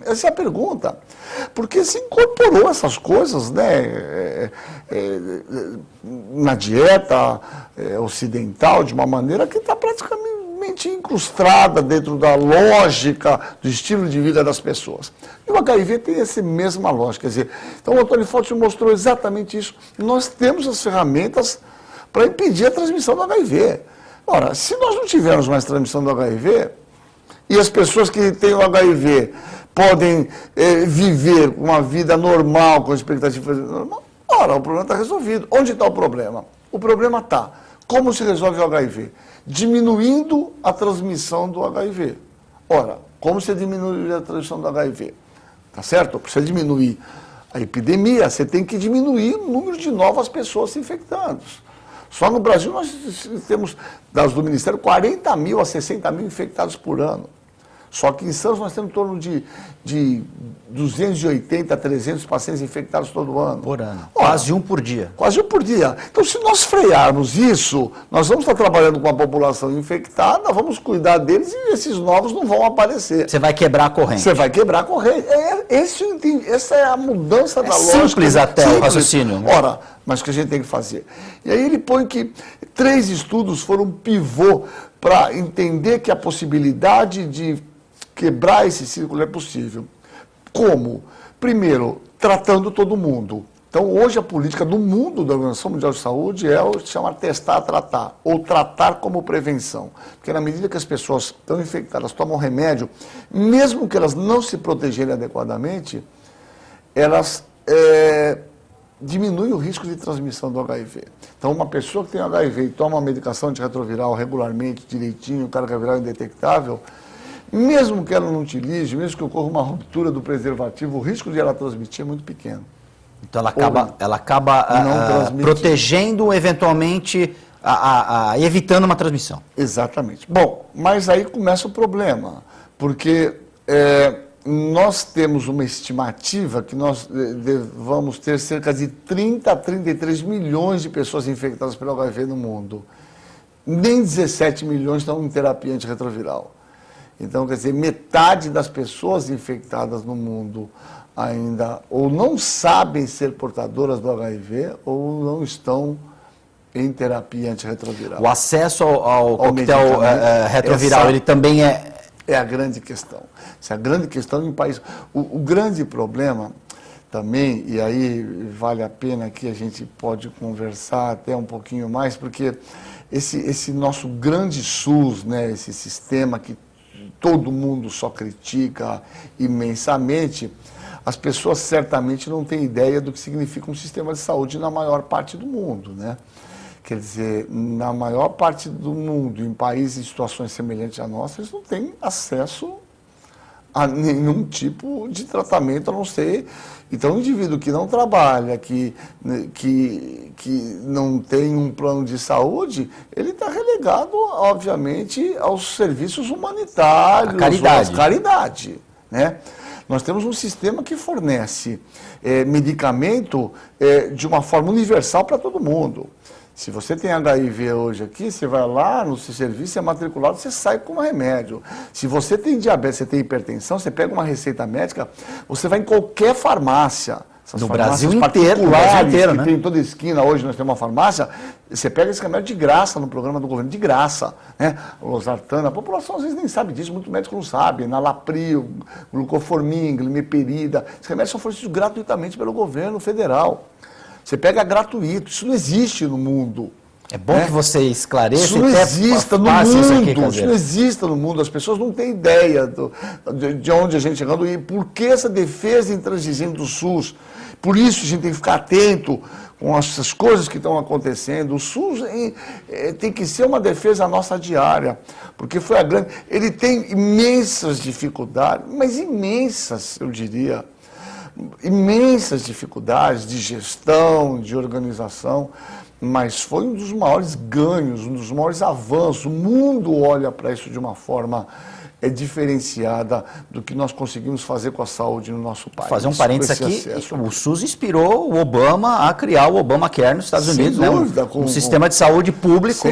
Essa é a pergunta. Porque se incorporou essas coisas, né, na dieta ocidental de uma maneira que está praticamente incrustada dentro da lógica do estilo de vida das pessoas. E o HIV tem essa mesma lógica. Quer dizer, então o Anthony Fauci mostrou exatamente isso. Nós temos as ferramentas para impedir a transmissão do HIV. Ora, se nós não tivermos mais transmissão do HIV, e as pessoas que têm o HIV podem viver uma vida normal, com expectativa normal, ora, o problema está resolvido. Onde está o problema? O problema está. Como se resolve o HIV? Diminuindo a transmissão do HIV. Ora, como se diminui a transmissão do HIV? Tá certo? Para você diminuir a epidemia, você tem que diminuir o número de novas pessoas se infectando. Só no Brasil nós temos, dados do Ministério, 40 mil a 60 mil infectados por ano. Só que em Santos nós temos em torno de 280 a 300 pacientes infectados todo ano. Por ano. Ora, quase um por dia. Quase um por dia. Então, se nós frearmos isso, nós vamos estar trabalhando com a população infectada, vamos cuidar deles e esses novos não vão aparecer. Você vai quebrar a corrente. Você vai quebrar a corrente. Essa é a mudança da lógica. Simples até o raciocínio. Né? Ora, mas o que a gente tem que fazer? E aí ele põe que 3 estudos foram pivô para entender que a possibilidade de quebrar esse círculo é possível. Como? Primeiro, tratando todo mundo. Então, hoje a política do mundo da Organização Mundial de Saúde é o que se chama testar, tratar, ou tratar como prevenção. Porque na medida que as pessoas estão infectadas, tomam remédio, mesmo que elas não se protegerem adequadamente, elas diminuem o risco de transmissão do HIV. Então, uma pessoa que tem HIV e toma uma medicação antirretroviral regularmente, direitinho, o carga viral indetectável, mesmo que ela não utilize, mesmo que ocorra uma ruptura do preservativo, o risco de ela transmitir é muito pequeno. Então ela acaba protegendo, eventualmente, evitando uma transmissão. Exatamente. Bom, mas aí começa o problema, porque nós temos uma estimativa que nós vamos ter cerca de 30 a 33 milhões de pessoas infectadas pelo HIV no mundo. Nem 17 milhões estão em terapia antirretroviral. Então, quer dizer, metade das pessoas infectadas no mundo ainda ou não sabem ser portadoras do HIV ou não estão em terapia antirretroviral. O acesso ao coquetel retroviral, ele também é a grande questão. Essa é a grande questão em país. O grande problema também, e aí vale a pena que a gente pode conversar até um pouquinho mais, porque esse nosso grande SUS, né, esse sistema que todo mundo só critica imensamente, as pessoas certamente não têm ideia do que significa um sistema de saúde na maior parte do mundo, né? Quer dizer, na maior parte do mundo, em países em situações semelhantes à nossa, eles não têm acesso a nenhum tipo de tratamento, a não ser... Então, um indivíduo que não trabalha, que não tem um plano de saúde, ele está relegado, obviamente, aos serviços humanitários, à caridade, né? Nós temos um sistema que fornece medicamento de uma forma universal para todo mundo. Se você tem HIV hoje aqui, você vai lá no seu serviço, é matriculado, você sai com um remédio. Se você tem diabetes, você tem hipertensão, você pega uma receita médica, você vai em qualquer farmácia. No Brasil inteiro, né? Tem em toda esquina, hoje nós temos uma farmácia, você pega esse remédio de graça no programa do governo, de graça, né? Losartana, a população às vezes nem sabe disso, muito médico não sabe, Nalapril, glucoformin, glimeperida, esses remédios são fornecidos gratuitamente pelo governo federal. Você pega gratuito, isso não existe no mundo. É bom que você esclareça. Isso não exista no mundo, isso não existe no mundo. As pessoas não têm ideia de onde a gente está chegando e por que essa defesa intransigente do SUS. Por isso a gente tem que ficar atento com essas coisas que estão acontecendo. O SUS tem que ser uma defesa nossa diária, porque foi a grande... Ele tem imensas dificuldades, mas imensas, eu diria, imensas dificuldades de gestão, de organização, mas foi um dos maiores ganhos, um dos maiores avanços. O mundo olha para isso de uma forma diferenciada do que nós conseguimos fazer com a saúde no nosso país. Fazer um parênteses aqui, o SUS inspirou o Obama a criar o Obamacare nos Estados Unidos, sem dúvida, né? Um sistema de saúde público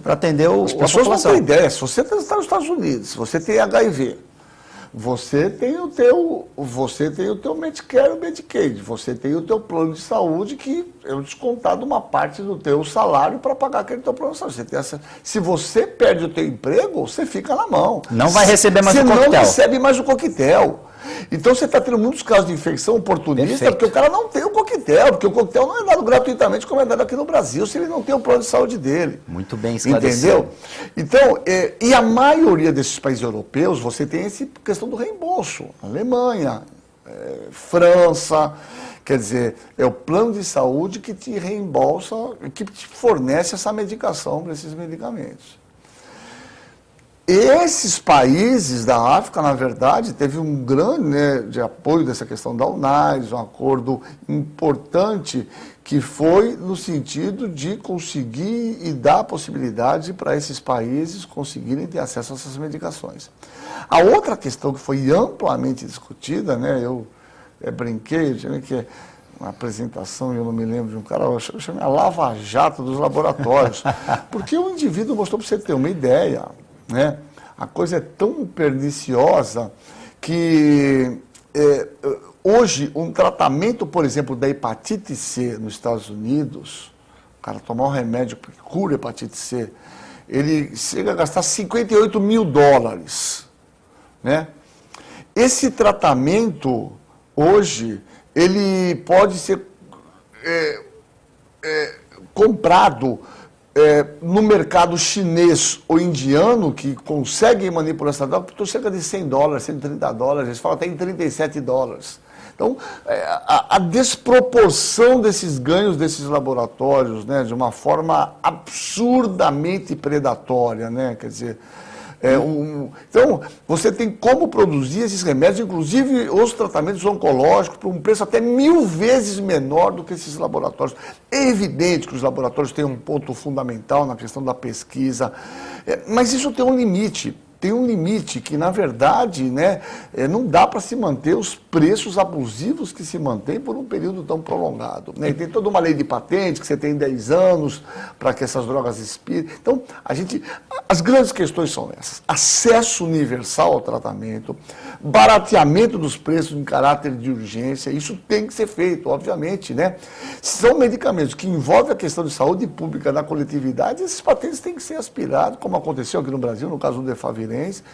para atender as pessoas não têm ideia. Se você está nos Estados Unidos, se você tem HIV, você tem o teu Medicare e Medicaid, você tem o teu plano de saúde que é descontado uma parte do teu salário para pagar aquele teu plano de saúde. Se você perde o teu emprego, você fica na mão. Não vai receber mais o coquetel. Você não recebe mais o coquetel. Então você está tendo muitos casos de infecção oportunista, Perfeito. porque o cara não tem o coquetel, porque o coquetel não é dado gratuitamente como é dado aqui no Brasil, se ele não tem o plano de saúde dele. Muito bem esclarecido. Entendeu? Então, e a maioria desses países europeus, você tem essa questão do reembolso. Alemanha, França, quer dizer, é o plano de saúde que te reembolsa, que te fornece essa medicação para esses medicamentos. Esses países da África, na verdade, teve um grande, né, de apoio dessa questão da UNAIDS, um acordo importante que foi no sentido de conseguir e dar a possibilidade para esses países conseguirem ter acesso a essas medicações. A outra questão que foi amplamente discutida, né, eu brinquei, que é uma apresentação, eu não me lembro de um cara, eu chamei a Lava Jato dos laboratórios, porque o indivíduo mostrou, para você ter uma ideia, né? A coisa é tão perniciosa que hoje um tratamento, por exemplo, da hepatite C nos Estados Unidos, o cara tomar um remédio que cura a hepatite C, ele chega a gastar $58 mil, né? Esse tratamento, hoje, ele pode ser comprado no mercado chinês ou indiano, que conseguem manipular essa droga, por cerca de $100, $130, eles falam até em $37. Então, a desproporção desses ganhos desses laboratórios, né, de uma forma absurdamente predatória, né, quer dizer... Então, você tem como produzir esses remédios, inclusive os tratamentos oncológicos, por um preço até 1000 vezes menor do que esses laboratórios. É evidente que os laboratórios têm um ponto fundamental na questão da pesquisa, mas isso tem um limite. Tem um limite que, na verdade, né, não dá para se manter os preços abusivos que se mantêm por um período tão prolongado, né? E tem toda uma lei de patente, que você tem 10 anos para que essas drogas expirem. Então, as grandes questões são essas. Acesso universal ao tratamento, barateamento dos preços em caráter de urgência, isso tem que ser feito, obviamente, né? São medicamentos que envolvem a questão de saúde pública na coletividade, esses patentes têm que ser aspirados, como aconteceu aqui no Brasil, no caso do Defavirenz.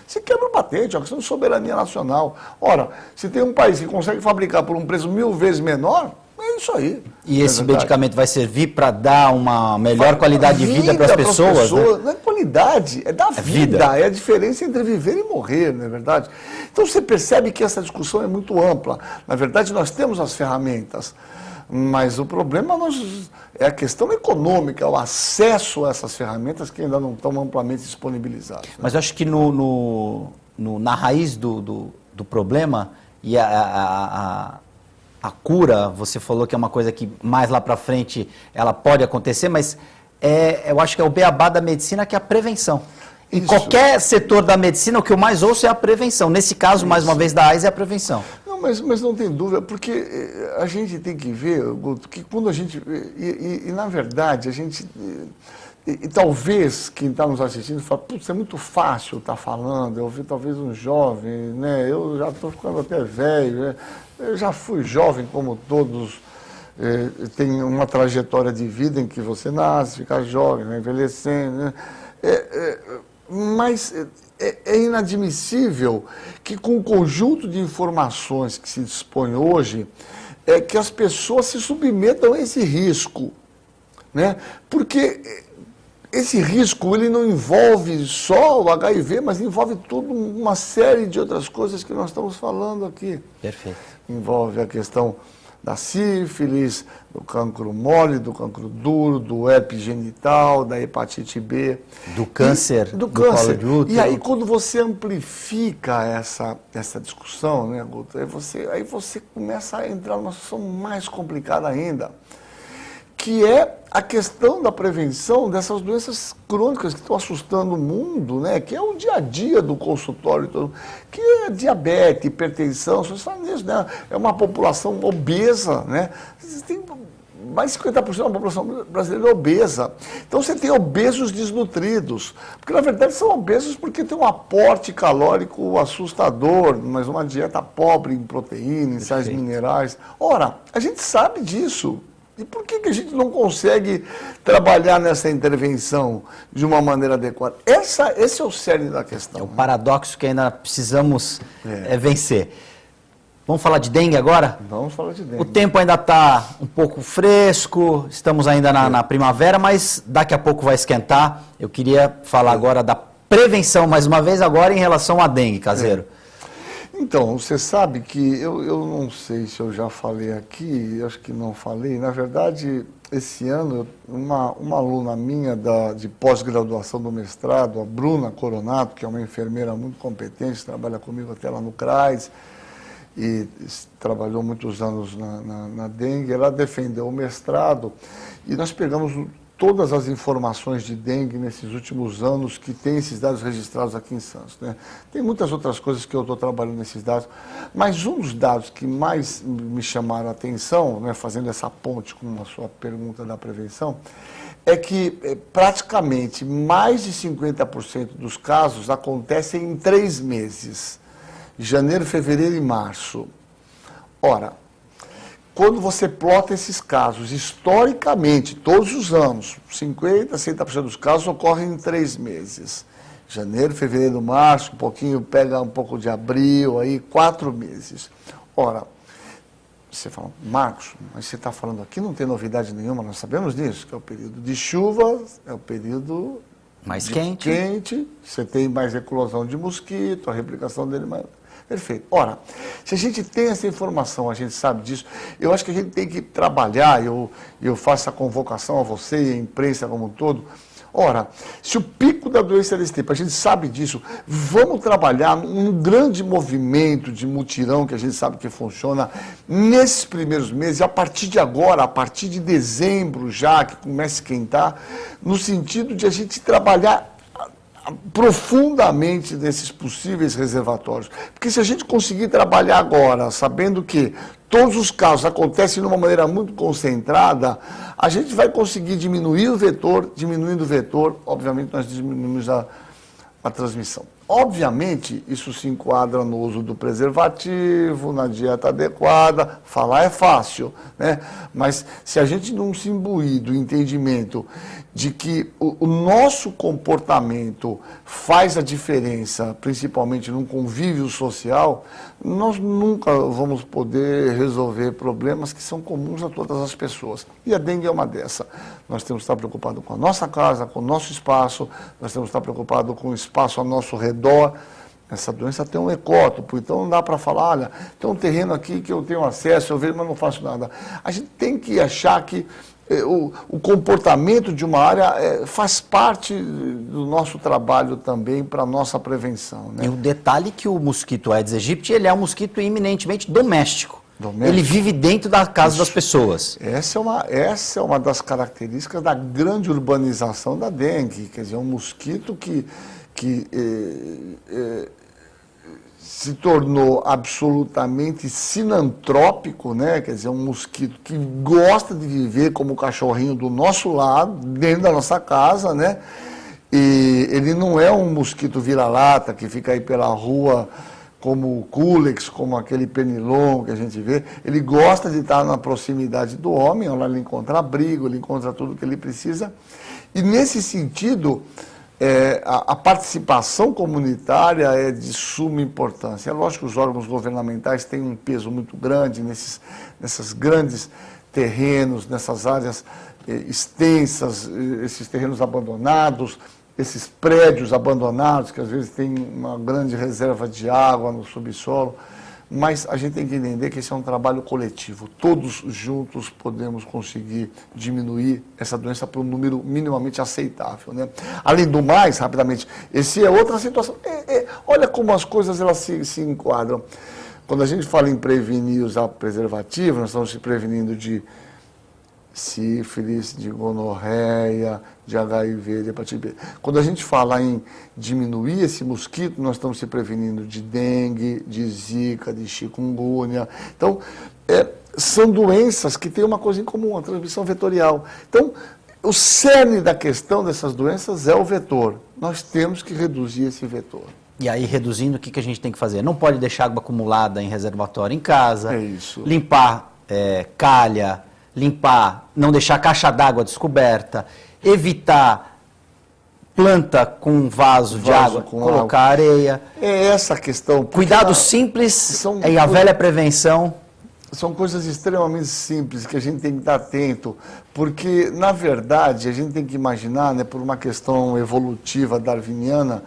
Se quebra o patente, é uma questão de soberania nacional. Ora, se tem um país que consegue fabricar por um preço 1000 vezes menor, é isso aí. E esse medicamento vai servir para dar uma melhor qualidade de vida para as pessoas? Né? Não é qualidade, é da vida. É a diferença entre viver e morrer, não é verdade? Então você percebe que essa discussão é muito ampla. Na verdade, nós temos as ferramentas, mas o problema é a questão econômica, é o acesso a essas ferramentas que ainda não estão amplamente disponibilizadas. Né? Mas eu acho que na raiz do problema e a cura, você falou que é uma coisa que mais lá para frente ela pode acontecer, mas eu acho que é o beabá da medicina, que é a prevenção. Em qualquer setor da medicina, o que eu mais ouço é a prevenção. Nesse caso, mais uma vez, da AIDS é a prevenção. Não, mas não tem dúvida, porque a gente tem que ver, Guto, que quando a gente... E na verdade, a gente... E talvez quem está nos assistindo fala, putz, é muito fácil estar falando, eu vi talvez um jovem, né? Eu já estou ficando até velho, né? Eu já fui jovem como todos, tem uma trajetória de vida em que você nasce, fica jovem, vai envelhecendo, né? Mas é inadmissível que com o conjunto de informações que se dispõe hoje, que as pessoas se submetam a esse risco, né? Porque esse risco ele não envolve só o HIV, mas envolve toda uma série de outras coisas que nós estamos falando aqui. Perfeito. Envolve a questão da sífilis, do cancro mole, do cancro duro, do herpes genital, da hepatite B. Do câncer, do câncer. Colo de útero. E aí quando você amplifica essa discussão, né, Guto, aí você começa a entrar numa situação mais complicada ainda, que é a questão da prevenção dessas doenças crônicas que estão assustando o mundo, né? Que é o dia a dia do consultório, que é diabetes, hipertensão, vocês falam nisso, né? É uma população obesa, né? Tem mais de 50% da população brasileira é obesa. Então você tem obesos desnutridos, porque na verdade são obesos porque tem um aporte calórico assustador, mas uma dieta pobre em proteína, em sais minerais. Ora, a gente sabe disso. E por que a gente não consegue trabalhar nessa intervenção de uma maneira adequada? Esse é o cerne da questão. É o paradoxo que ainda precisamos vencer. Vamos falar de dengue agora? Vamos falar de dengue. O tempo ainda está um pouco fresco, estamos ainda na primavera, mas daqui a pouco vai esquentar. Eu queria falar agora da prevenção, mais uma vez, agora em relação à dengue, Caseiro. Então, você sabe que eu não sei se eu já falei aqui, acho que não falei. Na verdade, esse ano, uma aluna minha de pós-graduação do mestrado, a Bruna Coronato, que é uma enfermeira muito competente, trabalha comigo até lá no CRAS, e trabalhou muitos anos na dengue, ela defendeu o mestrado e nós pegamos todas as informações de dengue nesses últimos anos que tem esses dados registrados aqui em Santos, né? Tem muitas outras coisas que eu estou trabalhando nesses dados, mas um dos dados que mais me chamaram a atenção, né, fazendo essa ponte com a sua pergunta da prevenção, é que praticamente mais de 50% dos casos acontecem em 3 meses. Janeiro, fevereiro e março. Ora, quando você plota esses casos, historicamente, todos os anos, 50%, 60% dos casos ocorrem em 3 meses. Janeiro, fevereiro, março, pega um pouco de abril, aí 4 meses. Ora, você fala, Marcos, mas você está falando aqui, não tem novidade nenhuma, nós sabemos disso, que é o período de chuva, é o período mais quente, você tem mais eclosão de mosquito, a replicação dele mais... Perfeito. Ora, se a gente tem essa informação, a gente sabe disso, eu acho que a gente tem que trabalhar, eu faço a convocação a você e a imprensa como um todo. Ora, se o pico da doença é desse tempo, a gente sabe disso, vamos trabalhar num grande movimento de mutirão que a gente sabe que funciona nesses primeiros meses, a partir de agora, a partir de dezembro já, que começa a esquentar, no sentido de a gente trabalhar profundamente nesses possíveis reservatórios. Porque se a gente conseguir trabalhar agora, sabendo que todos os casos acontecem de uma maneira muito concentrada, a gente vai conseguir diminuir o vetor, diminuindo o vetor, obviamente nós diminuímos a transmissão. Obviamente, isso se enquadra no uso do preservativo, na dieta adequada, falar é fácil, né? Mas se a gente não se imbuir do entendimento de que o nosso comportamento faz a diferença, principalmente num convívio social, nós nunca vamos poder resolver problemas que são comuns a todas as pessoas. E a dengue é uma dessa. Nós temos que estar preocupados com a nossa casa, com o nosso espaço, nós temos que estar preocupados com o espaço ao nosso redor. Essa doença tem um ecótopo, então não dá para falar, olha, tem um terreno aqui que eu tenho acesso, eu vejo, mas não faço nada. A gente tem que achar que o comportamento de uma área faz parte do nosso trabalho também para a nossa prevenção, né? E o detalhe que o mosquito Aedes aegypti, ele é um mosquito eminentemente doméstico. Ele vive dentro da casa das pessoas. Essa é uma das características da grande urbanização da dengue, quer dizer, um mosquito que se tornou absolutamente sinantrópico, né? Quer dizer, um mosquito que gosta de viver como o cachorrinho do nosso lado, dentro da nossa casa, né? E ele não é um mosquito vira-lata que fica aí pela rua como o Culex, como aquele pernilongo que a gente vê. Ele gosta de estar na proximidade do homem, lá ele encontra abrigo, ele encontra tudo que ele precisa. E nesse sentido, a participação comunitária é de suma importância. É lógico que os órgãos governamentais têm um peso muito grande nesses grandes terrenos, nessas áreas extensas, esses terrenos abandonados, esses prédios abandonados, que às vezes tem uma grande reserva de água no subsolo. Mas a gente tem que entender que esse é um trabalho coletivo. Todos juntos podemos conseguir diminuir essa doença para um número minimamente aceitável, né? Além do mais, rapidamente, essa é outra situação. Olha como as coisas elas se enquadram. Quando a gente fala em prevenir usar preservativo, nós estamos se prevenindo de sífilis, de gonorreia, de HIV, de hepatite B. Quando a gente fala em diminuir esse mosquito, nós estamos se prevenindo de dengue, de zika, de chikungunya. Então, são doenças que têm uma coisa em comum, a transmissão vetorial. Então, o cerne da questão dessas doenças é o vetor. Nós temos que reduzir esse vetor. E aí, reduzindo, o que a gente tem que fazer? Não pode deixar água acumulada em reservatório em casa. É isso. Limpar calha, limpar, não deixar caixa d'água descoberta, evitar planta com um vaso de água, colocar areia. É essa a questão. Cuidados simples e a velha prevenção. São coisas extremamente simples que a gente tem que estar atento, porque, na verdade, a gente tem que imaginar, né, por uma questão evolutiva darwiniana,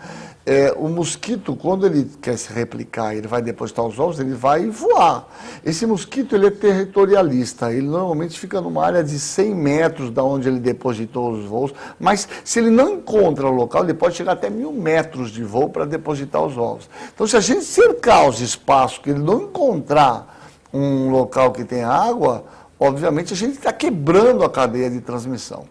o mosquito, quando ele quer se replicar, ele vai depositar os ovos, ele vai voar. Esse mosquito, ele é territorialista, ele normalmente fica numa área de 100 metros da onde ele depositou os voos, mas se ele não encontra o local, ele pode chegar até 1000 metros de voo para depositar os ovos. Então, se a gente cercar os espaços, que ele não encontrar um local que tem água, obviamente a gente está quebrando a cadeia de transmissão.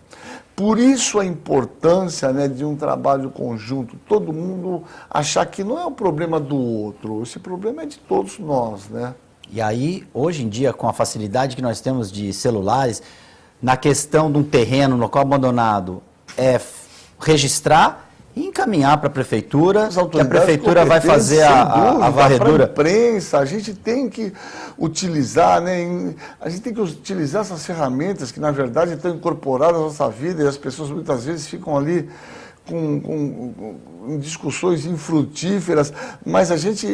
Por isso a importância, né, de um trabalho conjunto, todo mundo achar que não é um problema do outro, esse problema é de todos nós, né? E aí, hoje em dia, com a facilidade que nós temos de celulares, na questão de um terreno, um local abandonado, registrar e encaminhar para a prefeitura, que a prefeitura vai fazer a varredura. Para a imprensa, a gente tem que utilizar, né, a gente tem que utilizar essas ferramentas que, na verdade, estão incorporadas na nossa vida e as pessoas muitas vezes ficam ali com discussões infrutíferas, mas a gente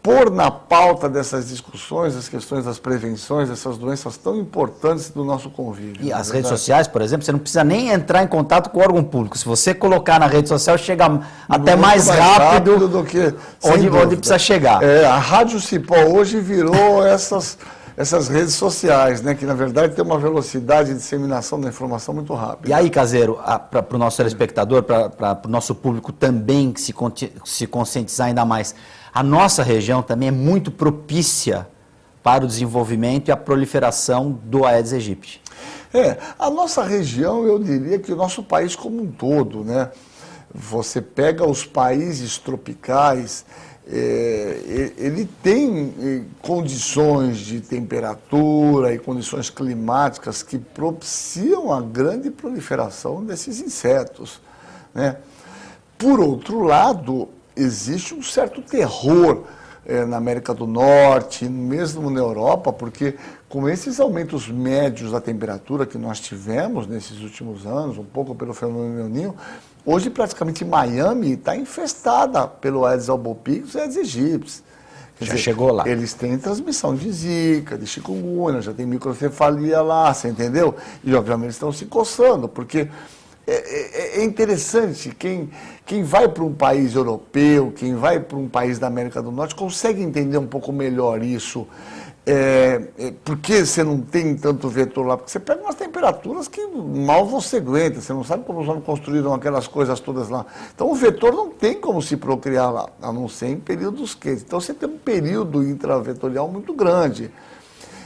pôr na pauta dessas discussões as questões das prevenções, dessas doenças tão importantes do nosso convívio. E as redes sociais, por exemplo, você não precisa nem entrar em contato com o órgão público. Se você colocar na rede social, chega até mais rápido do que onde precisa chegar. A Rádio Cipó hoje virou essas redes sociais, né, que na verdade tem uma velocidade de disseminação da informação muito rápida. E aí, Caseiro, para o nosso telespectador, para o nosso público também se conscientizar ainda mais, a nossa região também é muito propícia para o desenvolvimento e a proliferação do Aedes aegypti. A nossa região, eu diria que o nosso país como um todo, né, você pega os países tropicais, ele tem condições de temperatura e condições climáticas que propiciam a grande proliferação desses insetos, né? Por outro lado, existe um certo terror na América do Norte, mesmo na Europa, porque com esses aumentos médios da temperatura que nós tivemos nesses últimos anos, um pouco pelo fenômeno El Niño, hoje praticamente Miami está infestada pelo Aedes albopictus e Aedes aegypti. Já chegou lá. Eles têm transmissão de zika, de chikungunya, já tem microcefalia lá, você entendeu? E obviamente estão se coçando, porque é interessante, quem vai para um país europeu, quem vai para um país da América do Norte, consegue entender um pouco melhor isso. Por que você não tem tanto vetor lá? Porque você pega umas temperaturas que mal você aguenta, você não sabe como os homens construíram aquelas coisas todas lá. Então o vetor não tem como se procriar lá, a não ser em períodos quentes. Então você tem um período intravetorial muito grande.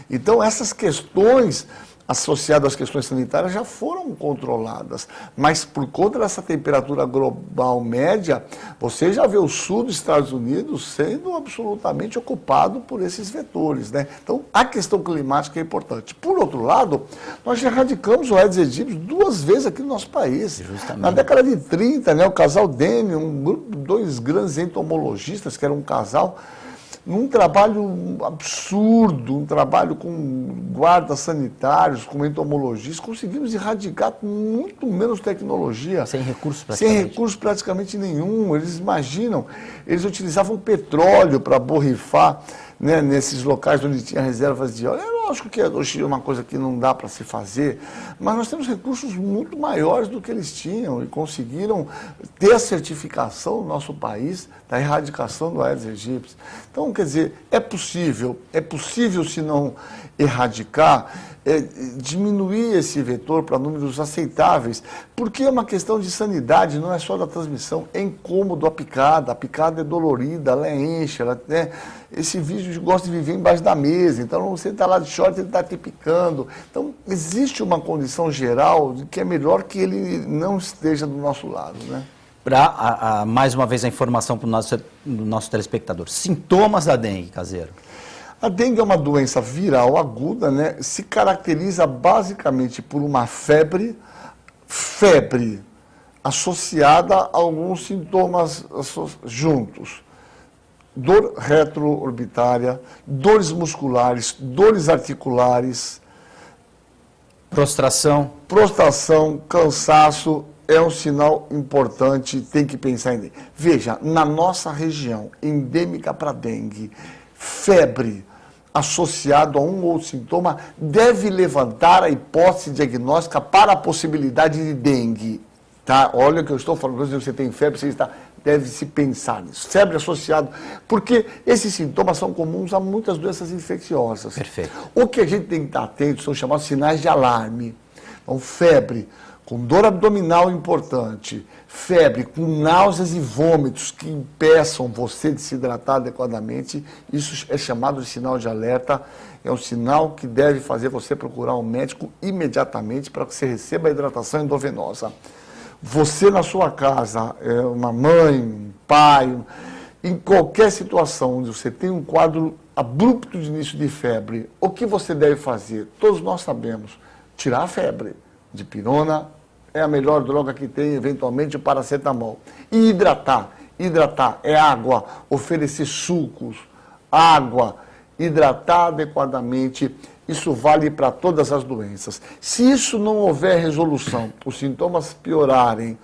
Então essas questões associadas às questões sanitárias já foram controladas, mas por conta dessa temperatura global média, você já vê o sul dos Estados Unidos sendo absolutamente ocupado por esses vetores, né? Então, a questão climática é importante. Por outro lado, nós já erradicamos o Aedes aegypti 2 vezes aqui no nosso país. Justamente. Na década de 30, né, o casal Dene, um grupo, 2 grandes entomologistas, que era um casal, num trabalho absurdo, um trabalho com guardas sanitários, com entomologistas, conseguimos erradicar com muito menos tecnologia. Sem recursos praticamente. Sem recursos praticamente nenhum. Eles imaginam, eles utilizavam petróleo para borrifar, né, nesses locais onde tinha reservas de óleo. É lógico que hoje é uma coisa que não dá para se fazer, mas nós temos recursos muito maiores do que eles tinham e conseguiram ter a certificação no nosso país da erradicação do Aedes aegypti. Então, quer dizer, é possível se não erradicar, diminuir esse vetor para números aceitáveis, porque é uma questão de sanidade, não é só da transmissão, é incômodo a picada é dolorida, ela enche, esse vídeo gosta de viver embaixo da mesa, então você está lá de short, ele está te picando. Então, existe uma condição geral de que é melhor que ele não esteja do nosso lado, né? Para, mais uma vez, a informação para o nosso telespectador. Sintomas da dengue, Caseiro. A dengue é uma doença viral aguda, né? Se caracteriza basicamente por uma febre associada a alguns sintomas juntos. Dor retroorbitária, dores musculares, dores articulares, prostração, cansaço é um sinal importante, tem que pensar em dengue. Veja, na nossa região, endêmica para dengue, febre associado a um ou outro sintoma deve levantar a hipótese diagnóstica para a possibilidade de dengue. Tá? Olha o que eu estou falando, se você tem febre, deve se pensar nisso. Febre associado, porque esses sintomas são comuns a muitas doenças infecciosas. Perfeito. O que a gente tem que estar atento são chamados sinais de alarme. Então, febre com dor abdominal importante, febre com náuseas e vômitos que impeçam você de se hidratar adequadamente, isso é chamado de sinal de alerta, é um sinal que deve fazer você procurar um médico imediatamente para que você receba a hidratação endovenosa. Você na sua casa, uma mãe, um pai, em qualquer situação onde você tem um quadro abrupto de início de febre, o que você deve fazer? Todos nós sabemos, tirar a febre. Dipirona é a melhor droga que tem, eventualmente o paracetamol. E hidratar. Hidratar é água, oferecer sucos, água, hidratar adequadamente. Isso vale para todas as doenças. Se isso não houver resolução, os sintomas piorarem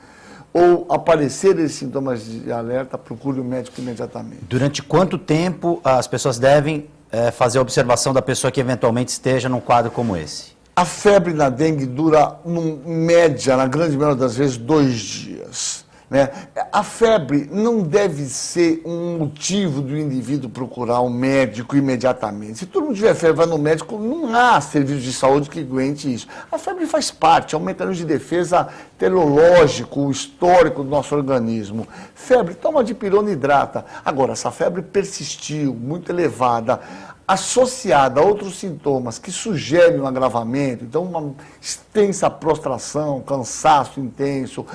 ou aparecerem sintomas de alerta, procure o médico imediatamente. Durante quanto tempo as pessoas devem fazer a observação da pessoa que eventualmente esteja num quadro como esse? A febre na dengue dura, em média, na grande maioria das vezes, 2 dias. Né? A febre não deve ser um motivo do indivíduo procurar um médico imediatamente. Se todo mundo tiver febre, vai no médico, não há serviço de saúde que aguente isso. A febre faz parte, é um mecanismo de defesa telológico, histórico do nosso organismo. Febre, toma dipirona e hidrata. Agora, essa febre persistiu, muito elevada, associada a outros sintomas que sugerem um agravamento, então uma extensa prostração, cansaço intenso,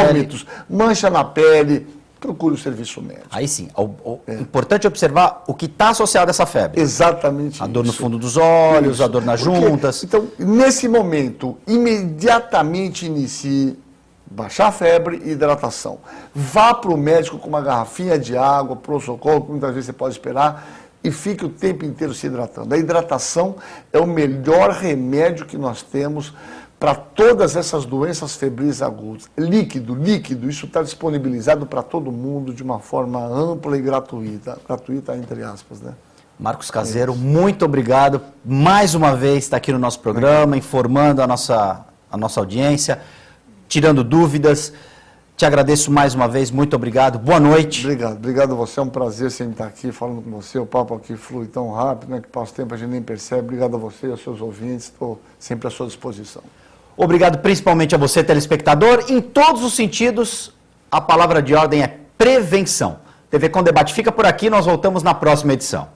vômitos, mancha na pele, procure o serviço médico. Aí sim, importante observar o que está associado a essa febre. Exatamente a dor no fundo dos olhos, a dor nas juntas. Então, nesse momento, imediatamente inicie baixar a febre e hidratação. Vá para o médico com uma garrafinha de água, pronto-socorro, que muitas vezes você pode esperar, e fique o tempo inteiro se hidratando. A hidratação é o melhor remédio que nós temos para todas essas doenças febris agudas. Líquido, isso está disponibilizado para todo mundo de uma forma ampla e gratuita. Gratuita, entre aspas, né? Marcos Caseiro, muito obrigado. Mais uma vez está aqui no nosso programa, informando a nossa audiência, tirando dúvidas. Te agradeço mais uma vez, muito obrigado, boa noite. Obrigado a você, é um prazer sempre estar aqui falando com você, o papo aqui flui tão rápido, né, que passa o tempo a gente nem percebe. Obrigado a você e aos seus ouvintes, estou sempre à sua disposição. Obrigado principalmente a você, telespectador. Em todos os sentidos, a palavra de ordem é prevenção. TV Com Debate fica por aqui, nós voltamos na próxima edição.